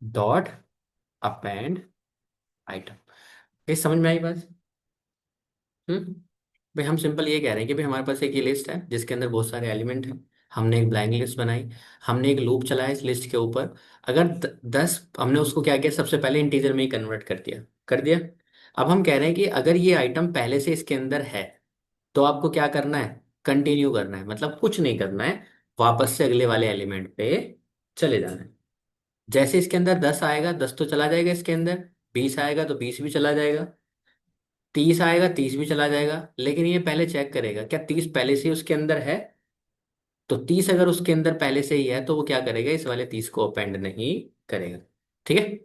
Dot append item. ये समझ में आई बात? हम्म। भाई हम सिंपल ये कह रहे हैं कि भाई हमारे पास एक ये लिस्ट है जिसके अंदर बहुत सारे एलिमेंट हैं। हमने एक ब्लैंक लिस्ट बनाई, हमने एक लूप चलाया इस लिस्ट के ऊपर। अगर 10, हमने उसको क्या किया, सबसे पहले इंटीजर में ही कन्वर्ट कर दिया, कर दिया। अब हम कह रहे हैं कि अगर ये आइटम पहले से इसके अंदर है, तो आपको क्या करना है, कंटिन्यू करना है, मतलब कुछ नहीं करना है, वापस से अगले वाले एलिमेंट पे चले जाना है। जैसे इसके अंदर 10 आएगा, 10 तो चला जाएगा इसके अंदर, 20 आएगा तो 20 भी चला जाएगा, 30 आएगा 30 भी चला जाएगा। लेकिन ये पहले चेक करेगा क्या 30 पहले से ही उसके अंदर है। तो 30 अगर उसके अंदर पहले से ही है तो वो क्या करेगा, इस वाले 30 को अपेंड नहीं करेगा। ठीक है।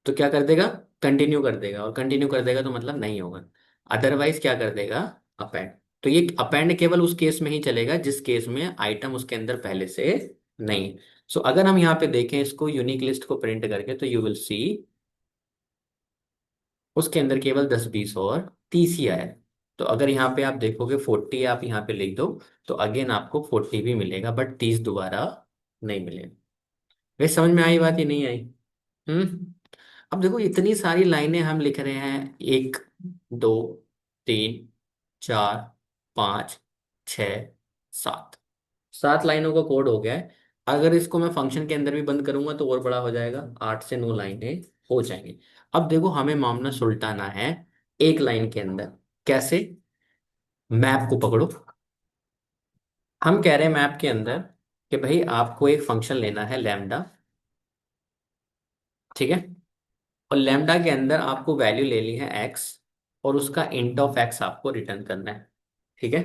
तो क्या कर देगा, कंटिन्यू कर देगा, और कंटिन्यू कर देगा तो मतलब नहीं होगा। अदरवाइज क्या कर देगा, अपेंड। तो ये अपेंड केवल उस केस में ही चलेगा जिस केस में आइटम उसके अंदर पहले से नहीं। सो अगर हम यहाँ पे देखें इसको, यूनिक लिस्ट को प्रिंट करके, तो यू विल सी उसके अंदर केवल 10 20 और 30 ही आया है। तो अगर यहाँ पे आप देखोगे 40 आप यहाँ पे लिख दो, तो अगेन आपको 40 भी मिलेगा, बट 30 दोबारा नहीं मिलेगा। वे समझ में आई बात, ये नहीं आई? हम्म। अब देखो इतनी सारी लाइनें हम लिख रहे हैं, 1 2 3 4 5 6 7, 7 लाइनों का कोड हो गया है। अगर इसको मैं फंक्शन के अंदर भी बंद करूंगा तो और बड़ा हो जाएगा, 8 से 9 लाइनें हो जाएंगी। अब देखो हमें मामला सुलटाना है एक लाइन के अंदर। कैसे, मैप को पकड़ो। हम कह रहे हैं मैप के अंदर कि भाई आपको एक फंक्शन लेना है लैम्डा, ठीक है। और लैम्डा के अंदर आपको वैल्यू ले ली है एक्स, और उसका इंट ऑफ एक्स आपको रिटर्न करना है, ठीक है।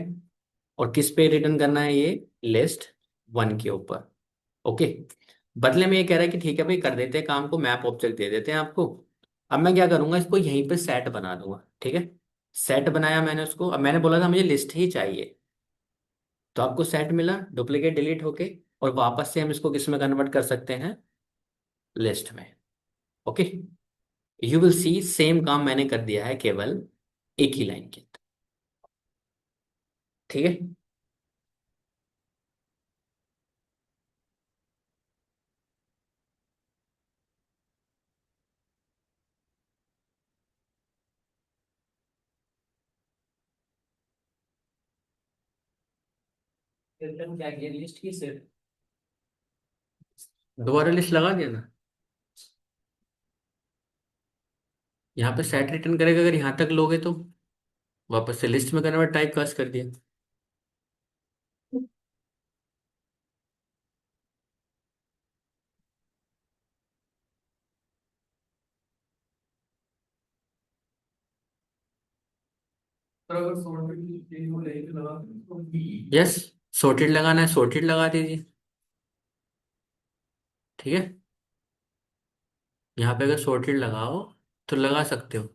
और किस पे रिटर्न करना है, ये लिस्ट 1 के ऊपर। ओके। बदले में ये कह रहा है कि ठीक है भाई, कर देते हैं काम को, मैप ऑब्जेक्ट दे देते हैं आपको। अब मैं क्या करूंगा, इसको यहीं पे सेट बना दूंगा, ठीक है। सेट बनाया मैंने उसको, अब मैंने बोला था मुझे लिस्ट ही चाहिए, तो आपको सेट मिला, डुप्लीकेट डिलीट होके, और वापस से हम इसको किस में कन्वर्ट कर सकते हैं, लिस्ट में। Okay. You will C same काम मैंने कर दिया है, केवल एक ही लाइन के अंदर। ठीक है। रिटर्न क्या किया, लिस्ट की सिर्फ दोबारा लिस्ट लगा दिया ना। यहाँ पे सेट रिटर्न करेगा, अगर यहाँ तक लोगे तो वापस से लिस्ट में कन्वर्ट टाइप कास्ट कर दिया। पर अगर यस, सॉर्टेड लगाना है, सॉर्टेड लगा दीजिए। ठीक है। यहाँ पे अगर सॉर्टेड लगाओ तो लगा सकते हो।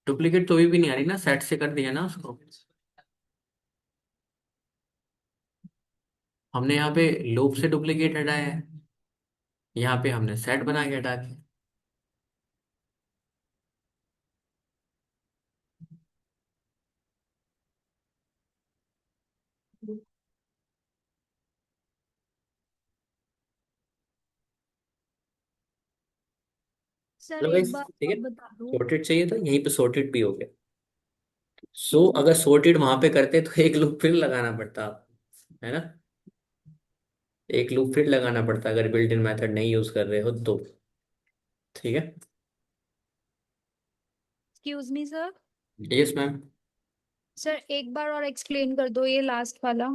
डुप्लीकेट तो भी नहीं आ रही ना, सेट से कर दिया ना उसको। हमने यहाँ पे लूप से डुप्लीकेट हटाया है, यहाँ पे हमने सेट बना के हटा दिया। सर चलो एक गाइस, बार ठीक और है। बता दो। सॉर्टेड चाहिए था, यहीं पे सॉर्टेड भी हो गया। सो अगर सॉर्टेड वहां पे करते तो एक लूप फिर लगाना पड़ता, है ना। एक लूप फिर लगाना पड़ता अगर बिल्ट इन मेथड नहीं यूज कर रहे हो तो। ठीक है। Excuse me sir. Yes ma'am. Sir एक बार और एक्सप्लेन कर दो ये लास्ट वाला।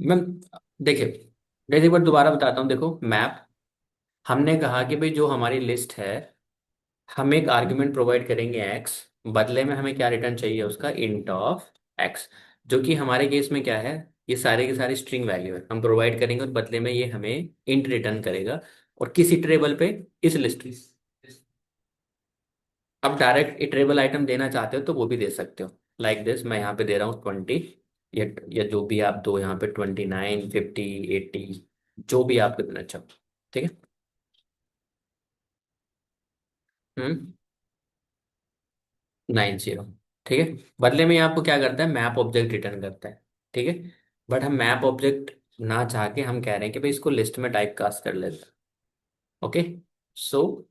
मैम देखिए, मैं एक बार दोबारा बताता हूँ। देखो मैप, हमने कहा कि भाई जो हमारी लिस्ट है, हम एक आर्ग्यूमेंट प्रोवाइड करेंगे एक्स, बदले में हमें क्या रिटर्न चाहिए, उसका इंट ऑफ एक्स। जो कि हमारे केस में क्या है, ये सारे के सारे स्ट्रिंग वैल्यू है, हम प्रोवाइड करेंगे और बदले में ये हमें इंट रिटर्न करेगा। और किस इटरेबल पे, इस लिस्ट अब डायरेक्ट इटरेबल आइटम देना चाहते हो तो वो भी दे सकते हो, लाइक दिस मैं यहाँ पे दे रहा हूँ 20, या जो भी आप दो यहाँ पे 29 50 80, जो भी आपको देना चाहो। ठीक है। हम्म। 90। ठीक है। बदले में ये आपको क्या करता है, मैप ऑब्जेक्ट रिटर्न करता है। ठीक है। बट हम मैप ऑब्जेक्ट ना चाह के हम कह रहे हैं कि भाई इसको लिस्ट में टाइप कास्ट कर लेते हैं। ओके। सो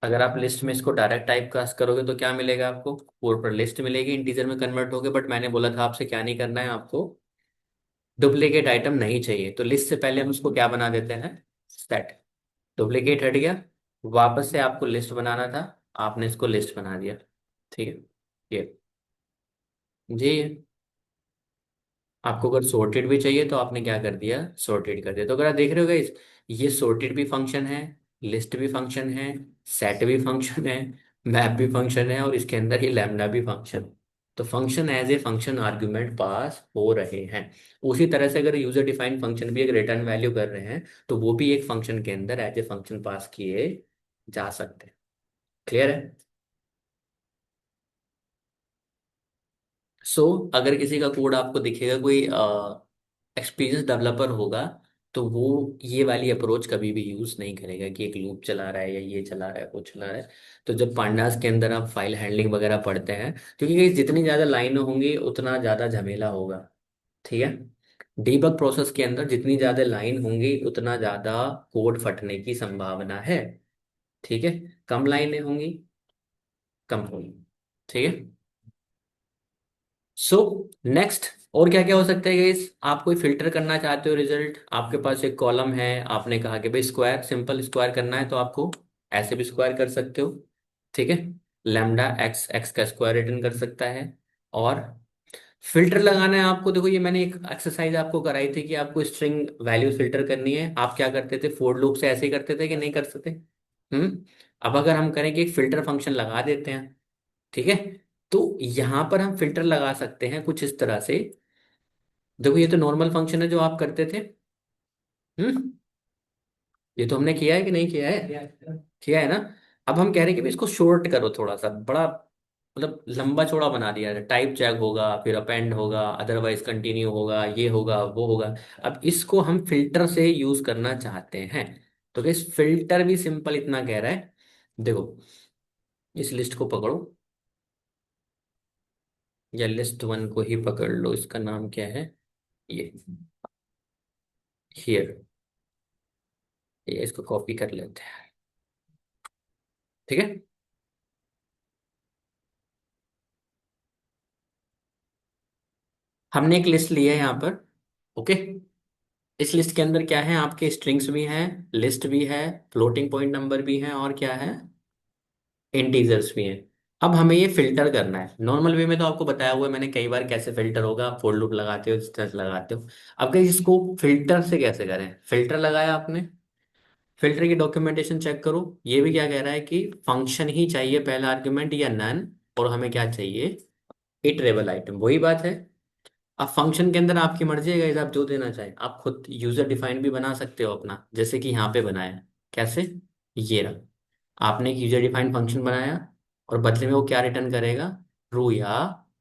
अगर आप लिस्ट में इसको डायरेक्ट टाइप कास्ट करोगे तो क्या मिलेगा आपको, ऊपर लिस्ट मिलेगी, इंटीजर में कन्वर्ट होगे, बट मैंने बोला था आपसे क्या नहीं करना है आपको, डुप्लीकेट आइटम नहीं चाहिए, तो लिस्ट से पहले हम उसको क्या बना देते हैं, सेट। डुप्लीकेट हट गया, वापस से आपको लिस्ट बनाना था, आपने इसको लिस्ट बना दिया। ठीक है। ये जी, आपको अगर सॉर्टेड भी चाहिए तो आपने क्या कर दिया, सॉर्टेड कर दिया। तो अगर आप देख रहे हो गाइस, ये सॉर्टेड भी फंक्शन है, लिस्ट भी फंक्शन है, सेट भी फंक्शन है, मैप भी फंक्शन है, और इसके अंदर ही लैम्डा भी फंक्शन। तो function as a function argument pass हो रहे हैं। उसी तरह से अगर यूजर डिफाइंड फंक्शन भी एक रिटर्न वैल्यू कर रहे हैं, तो वो भी एक फंक्शन के अंदर एज ए फंक्शन पास किए जा सकते हैं। क्लियर है। अगर किसी का कोड आपको दिखेगा, कोई एक्सपीरियंस डेवलपर होगा, तो वो ये वाली अप्रोच कभी भी यूज नहीं करेगा कि एक लूप चला रहा है या ये चला रहा है वो चला रहा है। तो जब पांडास के अंदर आप फाइल हैंडलिंग वगैरह पढ़ते हैं, क्योंकि ये जितनी ज़्यादा लाइन होंगी उतना ज़्यादा झमेला होगा। ठीक है। डीबग प्रोसेस के अंदर जितनी ज़्यादा लाइन होंगी उतना ज़्यादा कोड फटने की संभावना है। ठीक है। कम लाइनें होंगी, कम होंगी। ठीक है। सो नेक्स्ट, और क्या क्या हो सकता है गाइस, आप कोई फिल्टर करना चाहते हो रिजल्ट, आपके पास एक कॉलम है, आपने कहा कि भाई स्क्वायर, सिंपल स्क्वायर करना है, तो आपको ऐसे भी स्क्वायर कर सकते हो। ठीक है। लैम्डा एक्स, एक्स का स्क्वायर रिटर्न कर सकता है। और फिल्टर लगाना है आपको, देखो ये मैंने एक एक्सरसाइज आपको कराई थी कि आपको स्ट्रिंग वैल्यू फिल्टर करनी है, आप क्या करते थे, फोर लूप से ऐसे ही करते थे कि नहीं कर सकते। हम्म। अब अगर हम करें कि एक फिल्टर फंक्शन लगा देते हैं, ठीक है, तो यहां पर हम फिल्टर लगा सकते हैं कुछ इस तरह से। देखो ये तो नॉर्मल फंक्शन है जो आप करते थे। हम्म। ये तो हमने किया है कि नहीं किया है, किया है ना। अब हम कह रहे हैं कि भाई इसको शॉर्ट करो, थोड़ा सा बड़ा, मतलब लंबा चौड़ा बना दिया है, टाइप चेक होगा, फिर अपेंड होगा, अदरवाइज कंटिन्यू होगा, ये होगा वो होगा। अब इसको हम फिल्टर से यूज करना चाहते हैं, तो इस फिल्टर भी सिंपल इतना कह रहा है, देखो इस लिस्ट को पकड़ो, या लिस्ट वन को ही पकड़ लो, इसका नाम क्या है, ये हियर, ये इसको कॉपी कर लेते हैं। ठीक है। हमने एक लिस्ट ली है यहाँ पर। ओके। इस लिस्ट के अंदर क्या है, आपके स्ट्रिंग्स भी हैं, लिस्ट भी है, फ्लोटिंग पॉइंट नंबर भी है, और क्या है, इंटीजर्स भी हैं। अब हमें ये फिल्टर करना है, नॉर्मल वे में तो आपको बताया हुआ है मैंने कई बार कैसे फिल्टर होगा, आप फॉर लूप लगाते हो, इस तरह से लगाते हो। अब कहीं इसको फिल्टर से कैसे करें, फिल्टर लगाया आपने, फिल्टर की डॉक्यूमेंटेशन चेक करो, ये भी क्या कह रहा है कि फंक्शन ही चाहिए पहला आर्ग्यूमेंट या नन, और हमें क्या चाहिए, इटरेबल आइटम, वही बात है। अब फंक्शन के अंदर आपकी मर्जी है guys, आप जो देना चाहें, आप खुद यूजर डिफाइन भी बना सकते हो अपना, जैसे कि यहाँ पे बनाया है। कैसे, ये रहा, आपने एक यूजर डिफाइन फंक्शन बनाया, और बदले में वो क्या रिटर्न करेगा, ट्रू या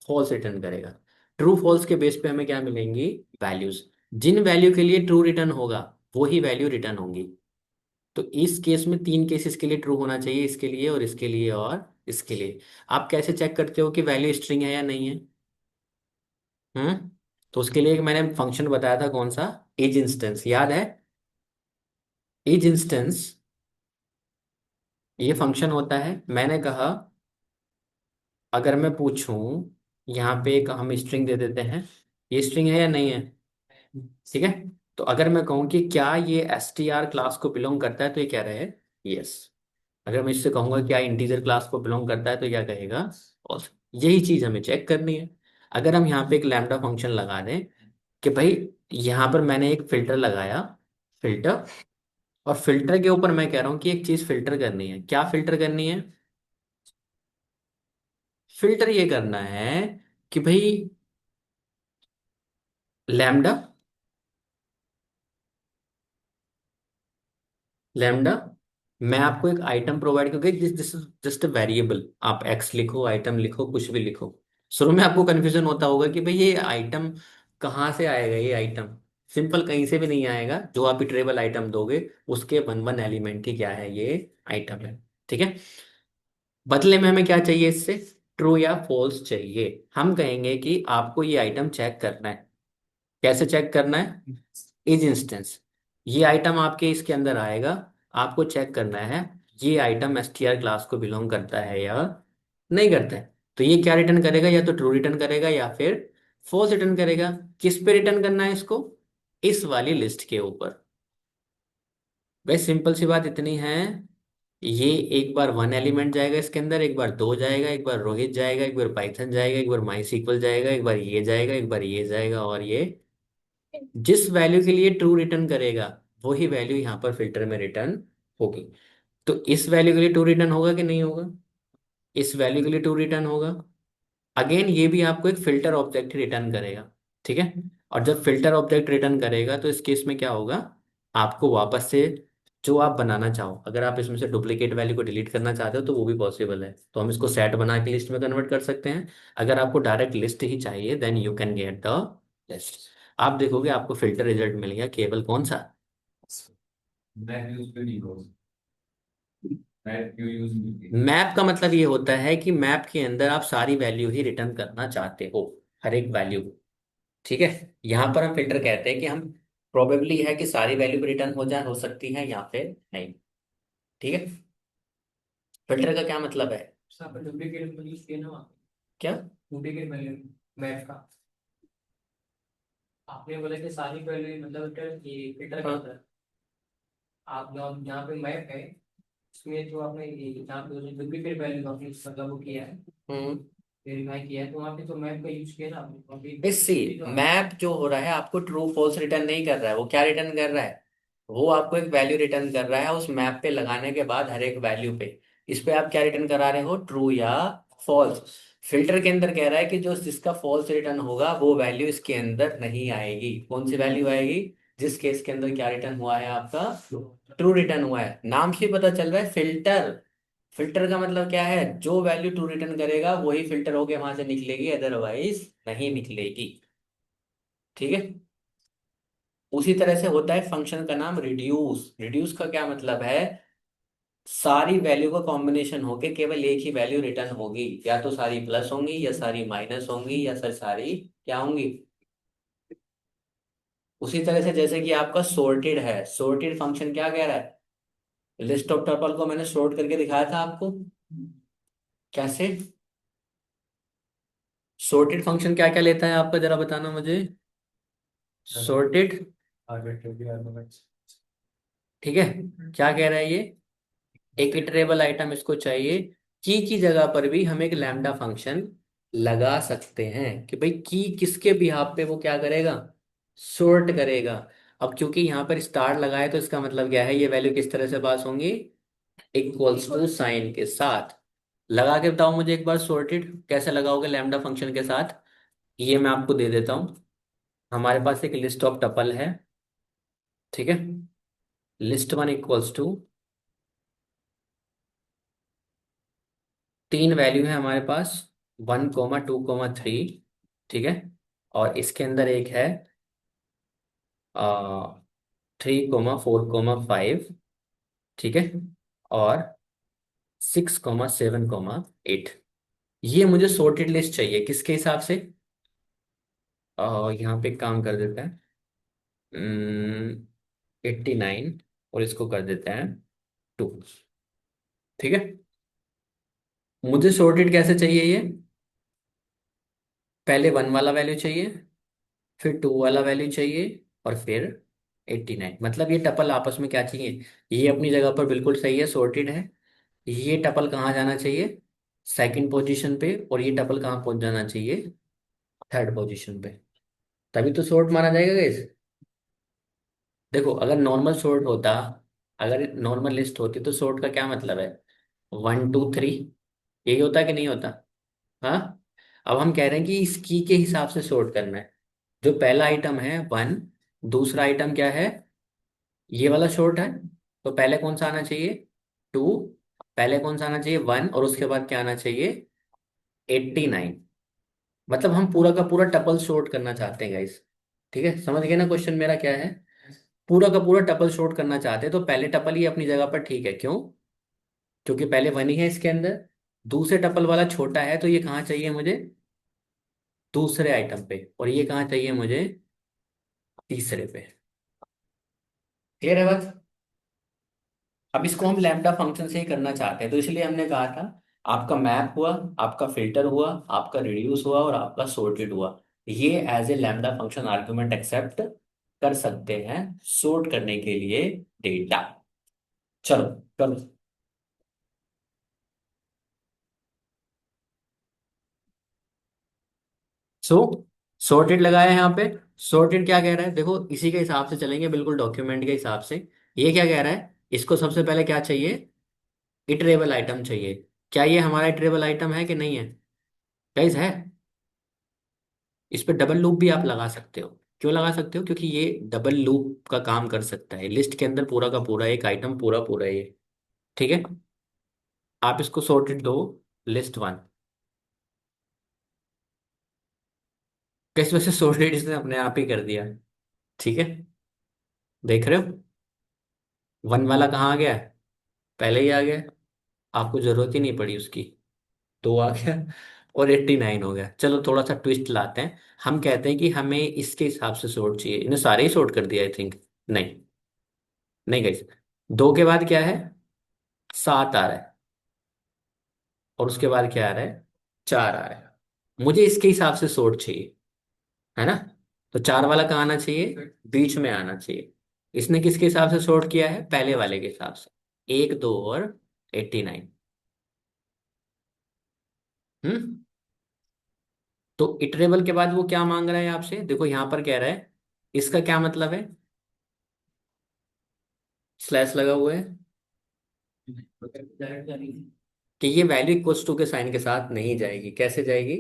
फॉल्स रिटर्न करेगा। ट्रू फॉल्स के बेस पे हमें क्या मिलेंगी, वैल्यूज। जिन वैल्यू के लिए ट्रू रिटर्न होगा वो ही वैल्यू रिटर्न होंगी। तो इस केस में तीन केसेस के लिए ट्रू होना चाहिए, इसके लिए और इसके लिए और इसके लिए। आप कैसे चेक करते हो कि वैल्यू स्ट्रिंग है या नहीं है। हम्म। तो उसके लिए एक मैंने फंक्शन बताया था, कौन सा, एज इंस्टेंस, याद है, एज इंस्टेंस, ये फंक्शन होता है। मैंने कहा अगर मैं पूछूं, यहाँ पे एक हम स्ट्रिंग दे देते हैं, ये स्ट्रिंग है या नहीं है, ठीक है। तो अगर मैं कहूँ कि क्या ये एसटीआर क्लास को बिलोंग करता है, तो ये कह रहे हैं यस। अगर मैं इससे कहूंगा क्या इंटीजर क्लास को बिलोंग करता है, तो क्या कहेगा, और यही चीज हमें चेक करनी है। अगर हम यहाँ पे एक लैम्डा फंक्शन लगा दें कि भाई यहाँ पर मैंने एक फिल्टर लगाया, फिल्टर, और फिल्टर के ऊपर मैं कह रहा हूँ कि एक चीज फिल्टर करनी है, क्या फिल्टर करनी है, फिल्टर ये करना है कि भाई लैम्डा, लैम्डा मैं आपको एक आइटम प्रोवाइड क्योंकि this this is just a variable, आप एक्स लिखो, आइटम लिखो, कुछ भी लिखो। शुरू में आपको कंफ्यूजन होता होगा कि भाई ये आइटम कहाँ से आएगा, ये आइटम सिंपल कहीं से भी नहीं आएगा, जो आप इटरेबल आइटम दोगे उसके वन वन एलिमेंट ही क्या है, ये आइटम है। ठीक है। बदले में हमें क्या चाहिए इससे, ट्रू या फॉल्स चाहिए। हम कहेंगे कि आपको ये आइटम चेक करना है। कैसे चेक करना है, इज इंस्टेंस, ये आइटम आपके इसके अंदर आएगा, आपको चेक करना है ये आइटम एसटीआर क्लास को बिलोंग करता है या नहीं करता है। तो ये क्या रिटर्न करेगा, या तो ट्रू रिटर्न करेगा या फिर फॉल्स रिटर्न करेगा। किस पे रिटर्न करना है इसको, इस वाली लिस्ट के ऊपर। भाई सिंपल सी बात इतनी है, ये एक बार वन एलिमेंट जाएगा इसके अंदर, एक बार दो जाएगा, एक बार रोहित जाएगा, एक बार पाइथन जाएगा, एक बार माई सीक्वल जाएगा, एक बार ये जाएगा, एक बार ये जाएगा, और ये जिस वैल्यू के लिए ट्रू रिटर्न करेगा वही वैल्यू यहाँ पर फिल्टर में रिटर्न होगी। तो इस वैल्यू के लिए ट्रू रिटर्न होगा कि नहीं होगा, इस वैल्यू के लिए ट्रू रिटर्न होगा। अगेन ये भी आपको एक फिल्टर ऑब्जेक्ट रिटर्न करेगा। ठीक है। और जब फिल्टर ऑब्जेक्ट रिटर्न करेगा तो इस केस में क्या होगा, आपको वापस से जो आप बनाना चाहो, अगर आप इसमें से डुप्लीकेट वैल्यू को डिलीट करना चाहते हो तो वो भी पॉसिबल है, तो हम इसको सेट बना के लिस्ट में कन्वर्ट कर सकते हैं। अगर आपको डायरेक्ट लिस्ट ही चाहिए then you can get the list. आप देखोगे आपको फिल्टर रिजल्ट मिल गया केवल कौन सा, मैप का मतलब ये होता है कि मैप के अंदर आप सारी वैल्यू ही रिटर्न करना चाहते हो, हर एक वैल्यू। ठीक है। यहाँ पर हम फिल्टर कहते हैं कि हम प्रोबेबली है कि सारी वैल्यू रिटर्न हो जाए, हो सकती है या फिर नहीं। ठीक है। फिल्टर का क्या मतलब है, डुप्लीकेट यूज किया ना, क्या, डुप्लीकेट वैल्यू मैथ का। आपने बोला कि सारी वैल्यू मतलब ये फिल्टर का हाँ। होता है। आप यहाँ पे मैप है, इसमें जो आपने यहाँ पे डुप्लीकेट वैल्यू आपने मतलब वो किया है, हम्म। वेरीफाई किया है, तो वहाँ पे तो मैप का यूज किया ना आपने, वहाँ पे इससे डुप्लीकेट तो आया। मैप जो हो रहा है आपको ट्रू फॉल्स रिटर्न नहीं कर रहा है, वो क्या रिटर्न कर रहा है, वो आपको एक वैल्यू रिटर्न कर रहा है उस मैप पे लगाने के बाद हर एक वैल्यू पे। इस पे आप क्या रिटर्न करा रहे हो, ट्रू या फॉल्स। फिल्टर के अंदर कह रहा है कि जो जिसका फॉल्स रिटर्न होगा वो वैल्यू इसके अंदर नहीं आएगी। कौन सी वैल्यू आएगी, जिस केस के अंदर क्या रिटर्न हुआ है आपका, ट्रू रिटर्न हुआ है। नाम से ही पता चल रहा है फिल्टर। फिल्टर का मतलब क्या है, जो वैल्यू ट्रू रिटर्न करेगा वही फिल्टर होके वहां से निकलेगी, अदरवाइज नहीं निकलेगी। ठीक है। उसी तरह से होता है फंक्शन का नाम रिड्यूस। रिड्यूस का क्या मतलब है, सारी वैल्यू का कॉम्बिनेशन होके केवल एक ही वैल्यू रिटर्न होगी, या तो सारी प्लस होंगी या सारी माइनस होंगी या फिर सारी क्या होंगी। उसी तरह से जैसे कि आपका सॉर्टेड है, सॉर्टेड फंक्शन क्या कह रहा है, लिस्ट ऑफ टपल को मैंने सॉर्ट करके दिखाया था आपको, कैसे। सॉर्टेड फंक्शन क्या क्या लेता है आपका, जरा बताना मुझे। सॉर्टेड, ठीक है, क्या कह रहा है ये, एक इटरेबल आइटम इसको चाहिए, की जगह पर भी हम एक लैम्डा फंक्शन लगा सकते हैं कि भाई की किसके बिहाफ पे वो क्या करेगा, सॉर्ट करेगा। अब क्योंकि यहाँ पर स्टार लगाए तो इसका मतलब क्या है, ये वैल्यू किस तरह से पास होंगी, इक्वल्स टू साइन के साथ। लगा के बताओ मुझे एक बार, सॉर्टेड कैसे लगाओगे लैम्डा फंक्शन के साथ, ये मैं आपको दे देता हूँ। हमारे पास एक लिस्ट ऑफ टपल है, ठीक है, लिस्ट वन इक्वल्स टू, तीन वैल्यू है हमारे पास, 1, 2, 3। ठीक है। और इसके अंदर एक है 3, 4, 5। ठीक है। और 6, 7, 8। ये मुझे सॉर्टेड लिस्ट चाहिए किसके हिसाब से, यहाँ पे एक काम कर देते हैं, 89, और इसको कर देते हैं 2। ठीक है। मुझे सॉर्टेड कैसे चाहिए ये, पहले वन वाला वैल्यू चाहिए, फिर टू वाला वैल्यू चाहिए, और फिर 89। मतलब ये टपल आपस में क्या चाहिए, ये अपनी जगह पर बिल्कुल सही है, सॉर्टेड है। ये टपल कहाँ जाना चाहिए, सेकंड पोजीशन पे, और ये टपल कहाँ पहुंच जाना चाहिए, थर्ड पोजीशन पे। तभी तो सॉर्ट माना जाएगा गाइस। देखो अगर नॉर्मल सॉर्ट होता, अगर नॉर्मल लिस्ट होती तो सॉर्ट का क्या मतलब है, 1, 2, 3, यही होता कि नहीं होता। हाँ। अब हम कह रहे हैं कि इस की के हिसाब से सॉर्ट करना है। जो पहला आइटम है 1, दूसरा आइटम क्या है, ये वाला शॉर्ट है, तो पहले कौन सा आना चाहिए, टू, पहले कौन सा आना चाहिए, वन, और उसके बाद क्या आना चाहिए, 89। मतलब हम पूरा का पूरा टपल शॉर्ट करना चाहते हैं गाइस। ठीक है, समझ गए ना क्वेश्चन मेरा क्या है। पूरा का पूरा टपल शॉर्ट करना चाहते हैं, तो पहले टपल ही अपनी जगह पर ठीक है, क्यों, क्योंकि पहले वन ही है इसके अंदर। दूसरे टपल वाला छोटा है, तो ये कहाँ चाहिए मुझे, दूसरे आइटम पे, और ये कहाँ चाहिए मुझे, तीसरे पे। क्लियर है बात। अब इसको हम लैम्बडा फंक्शन से ही करना चाहते हैं, तो इसलिए हमने कहा था आपका मैप हुआ, आपका फिल्टर हुआ, आपका रिड्यूस हुआ, और आपका सॉर्टेड हुआ, ये as a lambda function argument accept कर सकते हैं सॉर्ट करने के लिए डेटा। चलो करो। सो सॉर्टेड लगाया है यहाँ पे। सॉर्टेड क्या कह रहा है, देखो इसी के हिसाब से चलेंगे, बिल्कुल डॉक्यूमेंट के हिसाब से। ये क्या कह रहा है, इसको सबसे पहले क्या चाहिए, इटरेबल आइटम चाहिए। क्या ये हमारा इटरेबल आइटम है कि नहीं है, गाइस है। इस पे डबल लूप भी आप लगा सकते हो। क्यों लगा सकते हो, क्योंकि ये डबल लूप का काम कर सकता है, लिस्ट के अंदर पूरा का पूरा एक आइटम पूरा पूरा है ये। ठीक है, आप इसको सॉर्टेड दो, लिस्ट वन। किस वजह से सॉर्टेड इसने अपने आप ही कर दिया। ठीक है, देख रहे हो, वन वाला कहाँ आ गया, पहले ही आ गया, आपको जरूरत ही नहीं पड़ी उसकी, तो आ गया, और 89 हो गया। चलो थोड़ा सा ट्विस्ट लाते हैं, हम कहते हैं कि हमें इसके हिसाब से सॉर्ट चाहिए, इन्हें सारे ही सॉर्ट कर दिया आई थिंक। नहीं, नहीं गई, दो के बाद क्या है, सात आ रहा है, और उसके बाद क्या आ रहा है, चार आ रहा है। मुझे इसके हिसाब से सॉर्ट चाहिए, है ना। तो चार वाला कहाँ आना चाहिए, बीच में आना चाहिए। इसने किसके हिसाब से सॉर्ट किया है, पहले वाले के हिसाब से, एक, दो और 89। हम्म। तो इटरेबल के बाद वो क्या मांग रहा है आपसे, देखो यहां पर कह रहा है, इसका क्या मतलब है, स्लैश लगा हुआ है, कि ये वैल्यू इक्वल्स टू के साइन के साथ नहीं जाएगी, कैसे जाएगी,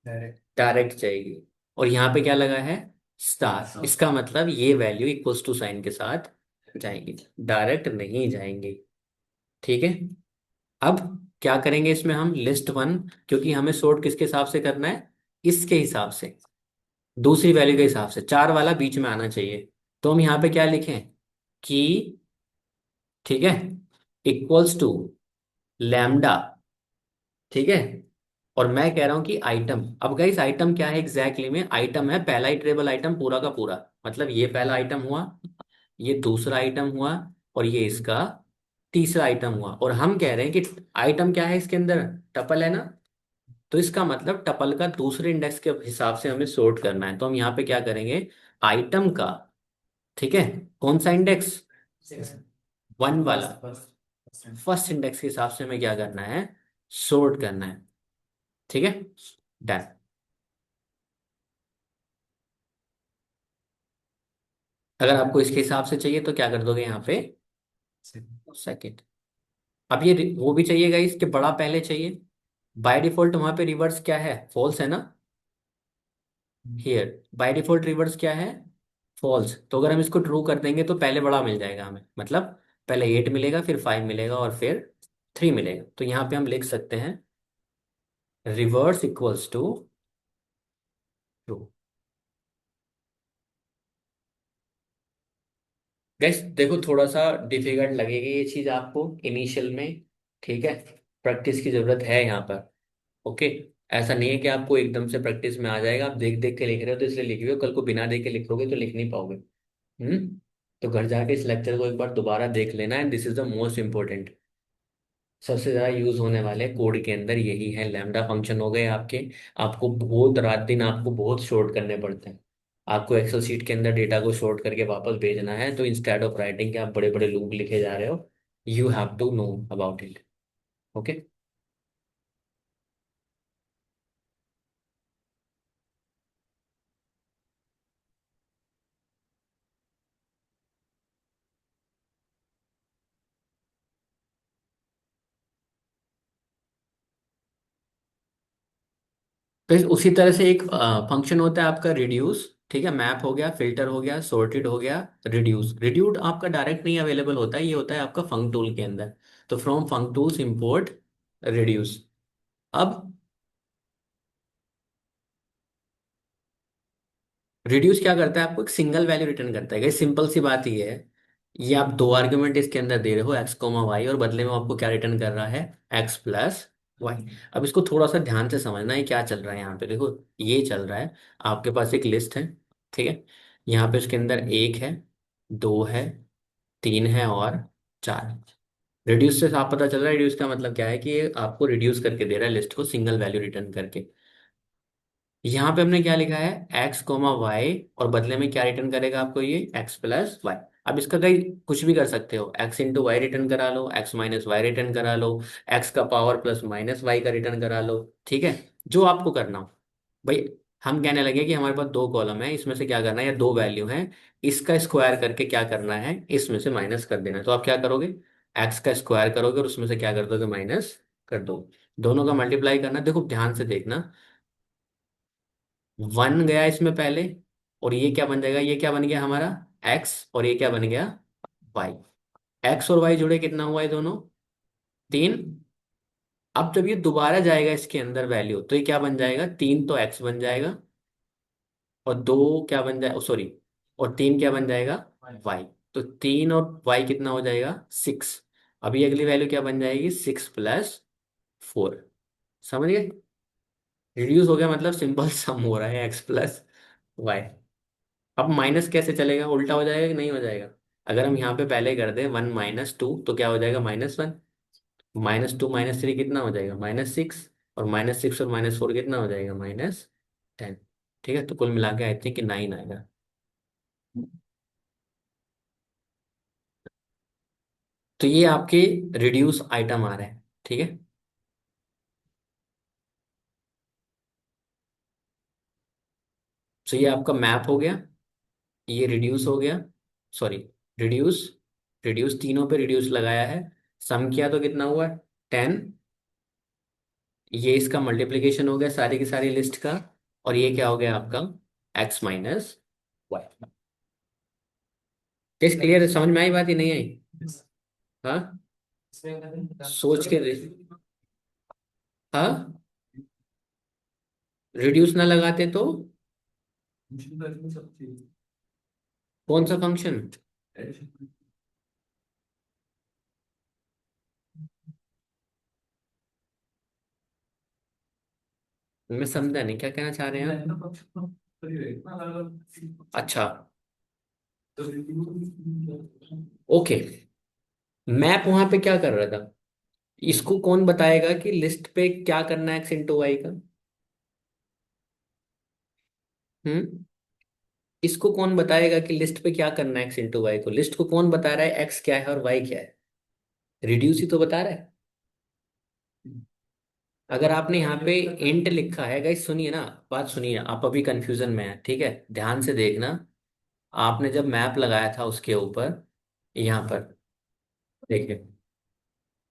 डायरेक्ट जाएगी। और यहाँ पे क्या लगा है, स्टार, इसका मतलब ये वैल्यू इक्वल्स टू साइन के साथ जाएंगी, डायरेक्ट नहीं जाएंगी। ठीक है, अब क्या करेंगे इसमें हम, लिस्ट वन, क्योंकि हमें सॉर्ट किसके हिसाब से करना है, इसके हिसाब से, दूसरी वैल्यू के हिसाब से, चार वाला बीच में आना चाहिए। तो हम यहाँ पे क्या लिखें, कि, ठीक है, इक्वल्स टू लैम्डा, ठीक है, और मैं कह रहा हूं कि आइटम, अब गाइस आइटम क्या है एग्जैक्टली में, आइटम है पहला इटरेबल आइटम पूरा का पूरा, मतलब ये पहला आइटम हुआ, ये दूसरा आइटम हुआ, और ये इसका तीसरा आइटम हुआ, और हम कह रहे हैं कि आइटम क्या है इसके अंदर, टपल है ना। तो इसका मतलब टपल का दूसरे इंडेक्स के हिसाब से हमें सॉर्ट करना है, तो हम यहाँ पे क्या करेंगे, आइटम का, ठीक है, कौन सा इंडेक्स, वन वाला, फर्स्ट इंडेक्स के हिसाब से हमें क्या करना है, सॉर्ट करना है। ठीक है, डन। अगर आपको इसके हिसाब से चाहिए तो क्या कर दोगे यहाँ पे, सेकंड। अब ये वो भी चाहिएगा, इसके बड़ा पहले चाहिए। बाय डिफॉल्ट वहां पे रिवर्स क्या है, फॉल्स है ना, हियर बाय डिफॉल्ट रिवर्स क्या है, फॉल्स। तो अगर हम इसको ट्रू कर देंगे तो पहले बड़ा मिल जाएगा हमें, मतलब पहले 8 मिलेगा, फिर 5 मिलेगा, और फिर 3 मिलेगा। तो यहाँ पे हम लिख सकते हैं reverse equals to true. Guess देखो, थोड़ा सा डिफिकल्ट लगेगी ये चीज आपको इनिशियल में, ठीक है, प्रैक्टिस की जरूरत है यहाँ पर। ओके, ऐसा नहीं है कि आपको एकदम से प्रैक्टिस में आ जाएगा, आप देख देख के लिख रहे हो तो इसलिए लिख रहे हो, कल को बिना देख के लिखोगे तो लिख नहीं पाओगे। तो घर जाके इस लेक्चर को एक बार दोबारा देख लेना, and this is the most important. सबसे ज्यादा यूज होने वाले कोड के अंदर यही है, लैम्डा फंक्शन हो गए आपके। आपको बहुत रात दिन आपको बहुत शॉर्ट करने पड़ते हैं। आपको एक्सेल शीट के अंदर डेटा को शॉर्ट करके वापस भेजना है, तो इंस्टेड ऑफ राइटिंग के आप बड़े बड़े लूप लिखे जा रहे हो, you have to know about it. Okay. तो उसी तरह से एक फंक्शन होता है आपका रिड्यूस। ठीक है, मैप हो गया, फिल्टर हो गया, सॉर्टेड हो गया, रिड्यूस। रिड्यूस आपका डायरेक्ट नहीं अवेलेबल होता है, ये होता है आपका फंक टूल के अंदर। तो from funk tools import reduce. अब रिड्यूस क्या करता है, आपको एक सिंगल वैल्यू रिटर्न करता है। सिंपल सी बात ये है, ये आप दो आर्ग्यूमेंट इसके अंदर दे रहे हो, एक्स कोमा वाई, और बदले में आपको क्या रिटर्न कर रहा है, एक्स प्लस वाई। अब इसको थोड़ा सा ध्यान से समझना है क्या चल रहा है यहाँ पे। देखो, ये चल रहा है, आपके पास एक लिस्ट है, ठीक है। यहाँ पे उसके अंदर एक है, दो है, तीन है और चार। रिड्यूस से आप पता चल रहा है, रिड्यूस का मतलब क्या है कि ये आपको रिड्यूस करके दे रहा है लिस्ट को, सिंगल वैल्यू रिटर्न करके। यहाँ पे हमने क्या लिखा है, एक्स कोमा वाई, और बदले में क्या रिटर्न करेगा आपको, ये एक्स प्लस वाई। अब इसका कहीं कुछ भी कर सकते हो, एक्स इंटू वाई रिटर्न करा लो, एक्स माइनस वाई रिटर्न करा लो, एक्स का पावर प्लस माइनस वाई का रिटर्न करा लो, ठीक है, जो आपको करना हो। भाई, हम कहने लगे कि हमारे पास दो कॉलम है, इसमें से क्या करना है, या दो वैल्यू है, इसका स्क्वायर करके क्या करना है, इसमें से माइनस कर देना है। तो आप क्या करोगे, एक्स का स्क्वायर करोगे और उसमें से क्या कर दोगे, माइनस कर दो। दोनों का मल्टीप्लाई करना। देखो ध्यान से देखना, वन गया इसमें पहले, और ये क्या बन जाएगा, ये क्या बन गया हमारा, एक्स, और ये क्या बन गया, वाई। एक्स और वाई जुड़े कितना हुआ है दोनों, तीन। अब जब ये दोबारा जाएगा इसके अंदर वैल्यू, तो ये क्या बन जाएगा, तीन तो एक्स बन जाएगा, और दो क्या बन जाए, सॉरी, और तीन क्या बन जाएगा, वाई। तो तीन और वाई कितना हो जाएगा, सिक्स। अभी अगली वैल्यू क्या बन जाएगी, सिक्स प्लस फोर। समझ गए, रिड्यूस हो गया, मतलब सिंपल सम हो रहा है, एक्स प्लस वाई। अब माइनस कैसे चलेगा, उल्टा हो जाएगा कि नहीं हो जाएगा। अगर हम यहाँ पे पहले कर दें वन माइनस टू, तो क्या हो जाएगा, minus one. Minus two minus three कितना हो जाएगा, माइनस सिक्स। और माइनस सिक्स और माइनस फोर कितना हो जाएगा, माइनस टेन। ठीक है, तो कुल मिला के आई थिंक नाइन आएगा। तो ये आपके रिड्यूस आइटम आ रहे हैं, ठीक है। तो ये आपका मैप हो गया, ये रिड्यूस हो गया, सॉरी, रिड्यूस, रिड्यूस तीनों पे रिड्यूस लगाया है, सम किया तो कितना हुआ, टेन। ये इसका मल्टीप्लीकेशन हो गया सारी की सारी लिस्ट का, और ये क्या हो गया आपका, X minus Y. Test clear है, समझ में आई बात, ही नहीं आई। हाँ, सोच के दे। हाँ, रिड्यूस ना लगाते तो कौन सा फंक्शन, मैं समझा नहीं क्या कहना चाह रहे हैं आप। अच्छा, ओके। मैप वहां पे क्या कर रहा था, इसको कौन बताएगा कि लिस्ट पे क्या करना है एक्स इंटू वाई का। हम्म, इसको कौन बताएगा कि लिस्ट पे क्या करना है एक्स इंटू वाई को। लिस्ट को कौन बता रहा है एक्स क्या है और वाई क्या है, रिड्यूस ही तो बता रहा है। अगर आपने यहाँ पे इंट लिखा है, गाइस सुनिए ना, बात सुनिए, आप अभी कंफ्यूजन में है, ठीक है, ध्यान से देखना। आपने जब मैप लगाया था उसके ऊपर, यहाँ पर देखिए,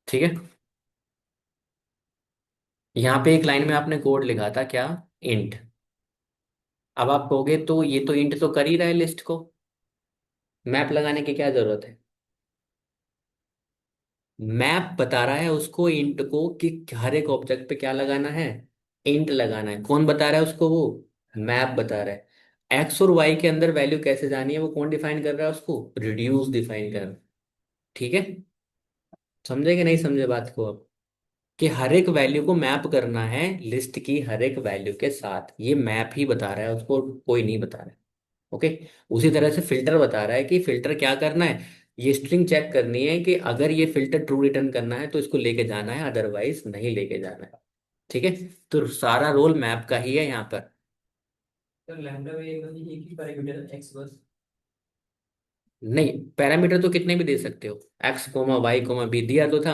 ठीक है, यहाँ पे एक लाइन में आपने कोड लिखा था क्या, इंट। अब आप कहोगे तो ये तो इंट तो कर ही रहा है लिस्ट को, मैप लगाने की क्या जरूरत है। मैप बता रहा है उसको, इंट को, कि हर एक ऑब्जेक्ट पे क्या लगाना है, इंट लगाना है। कौन बता रहा है उसको, वो मैप बता रहा है। एक्स और वाई के अंदर वैल्यू कैसे जानी है, वो कौन डिफाइन कर रहा है उसको, रिड्यूस डिफाइन कर रहा है। ठीक है, समझे कि नहीं समझे बात को अब, कि हर एक वैल्यू को मैप करना है लिस्ट की हर एक वैल्यू के साथ, ये मैप ही बता रहा है उसको, कोई नहीं बता रहा है। ओके, उसी तरह से फिल्टर बता रहा है कि फिल्टर क्या करना है, ये स्ट्रिंग चेक करनी है कि अगर ये फिल्टर ट्रू रिटर्न करना है तो इसको लेके जाना है, अदरवाइज नहीं लेके जाना है। ठीक है, तो सारा रोल मैप का ही है यहाँ पर। सर लैम्डा में एक ही पैरामीटर एक्स बस। नहीं, पैरामीटर तो कितने भी दे सकते हो, X comma Y comma B दिया तो था,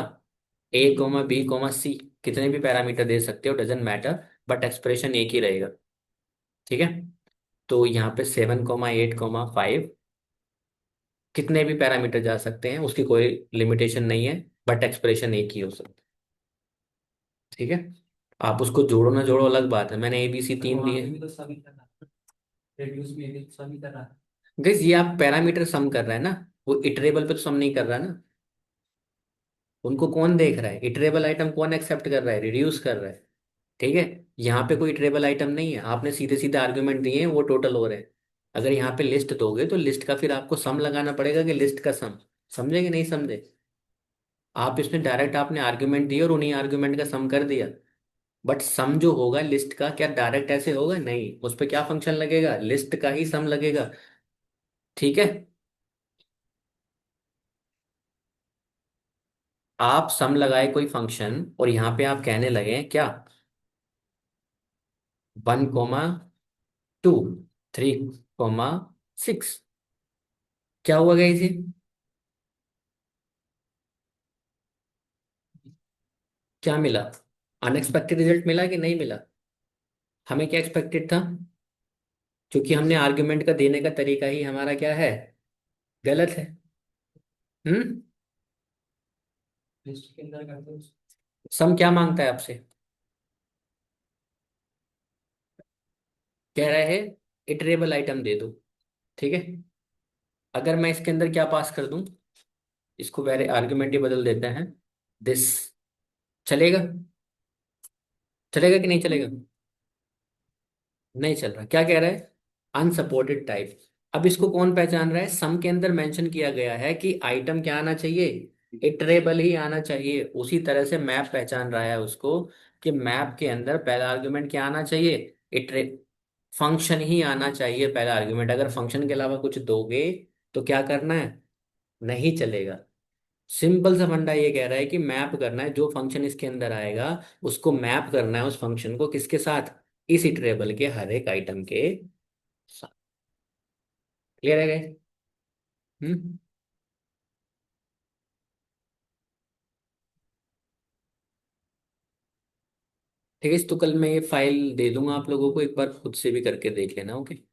A comma B comma C, कितने भी पैरामीटर दे सकते हो, डजेंट मैटर, बट एक्सप्रेशन एक ही रहेगा। ठीक है, तो यहाँ पे seven comma eight comma five, कितने भी पैरामीटर जा सकते हैं, उसकी कोई लिमिटेशन नहीं है, बट एक्सप्रेशन एक ही हो सकता है। ठीक है, आप उसको जोड़ो ना जोड़ो अलग बात है, मैंने ए बी सी सर तीन वहाँ दिए। पे भी तो सभी था। रिड्यूस में भी सभी कर रहा है। गैस ये आप पैरामीटर सम कर रहे हैं ना, वो इटरेबल पे तो सम नहीं कर रहा ना। उनको कौन देख रहा है, इटरेबल आइटम कौन एक्सेप्ट कर रहा है, रिड्यूस कर रहा है। ठीक है। यहाँ पे कोई इटरेबल आइटम नहीं है, आपने सीधे सीधे आर्ग्यूमेंट दिए हैं, वो टोटल हो रहे हैं। अगर यहाँ पे लिस्ट दोगे तो लिस्ट का फिर आपको सम लगाना पड़ेगा कि लिस्ट का सम। समझे कि नहीं समझे। आप इसमें डायरेक्ट आपने आर्ग्यूमेंट दिए और उन्हीं आर्ग्यूमेंट का सम कर दिया। बट सम जो होगा लिस्ट का, क्या डायरेक्ट ऐसे होगा, नहीं, उस पर क्या फंक्शन लगेगा, लिस्ट का ही सम लगेगा। ठीक है। आप सम लगाए कोई फंक्शन और यहाँ पे आप कहने लगे क्या, 1, 2, 3, 6, क्या हुआ गया इसे, क्या मिला, अनएक्सपेक्टेड रिजल्ट मिला कि नहीं मिला। हमें क्या एक्सपेक्टेड था, क्योंकि हमने आर्ग्यूमेंट का देने का तरीका ही हमारा क्या है, गलत है। हम्म। लिस्ट के अंदर करते हैं सम क्या मांगता है आपसे, कह रहा है इटरेबल आइटम दे दो। ठीक है। अगर मैं इसके अंदर क्या पास कर दूं, इसको वेरे आर्ग्यूमेंट ही बदल देते हैं, दिस, चलेगा, चलेगा कि नहीं चलेगा। नहीं चल रहा, क्या कह रहा है, अनसपोर्टेड टाइप। अब इसको कौन पहचान रहा है, सम के अंदर मेंशन किया गया है कि आइटम क्या आना चाहिए, इटरेबल ही आना चाहिए। उसी तरह से मैप पहचान रहा है उसको कि मैप के अंदर पहला आर्गुमेंट क्या आना चाहिए, इटरे फंक्शन ही आना चाहिए पहला आर्गुमेंट। अगर फंक्शन के अलावा कुछ दोगे तो क्या करना है, नहीं चलेगा। सिंपल सा फंडा ये कह रहा है कि मैप करना है, जो फंक्शन इसके अंदर आएगा उसको मैप करना है, उस फंक्शन को किसके साथ, इस इटरेबल के हर एक आइटम के साथ। क्लियर है guys? हम्म। ठीक है, इस तो कल मैं ये फाइल दे दूंगा आप लोगों को, एक बार खुद से भी करके देख लेना, ओके।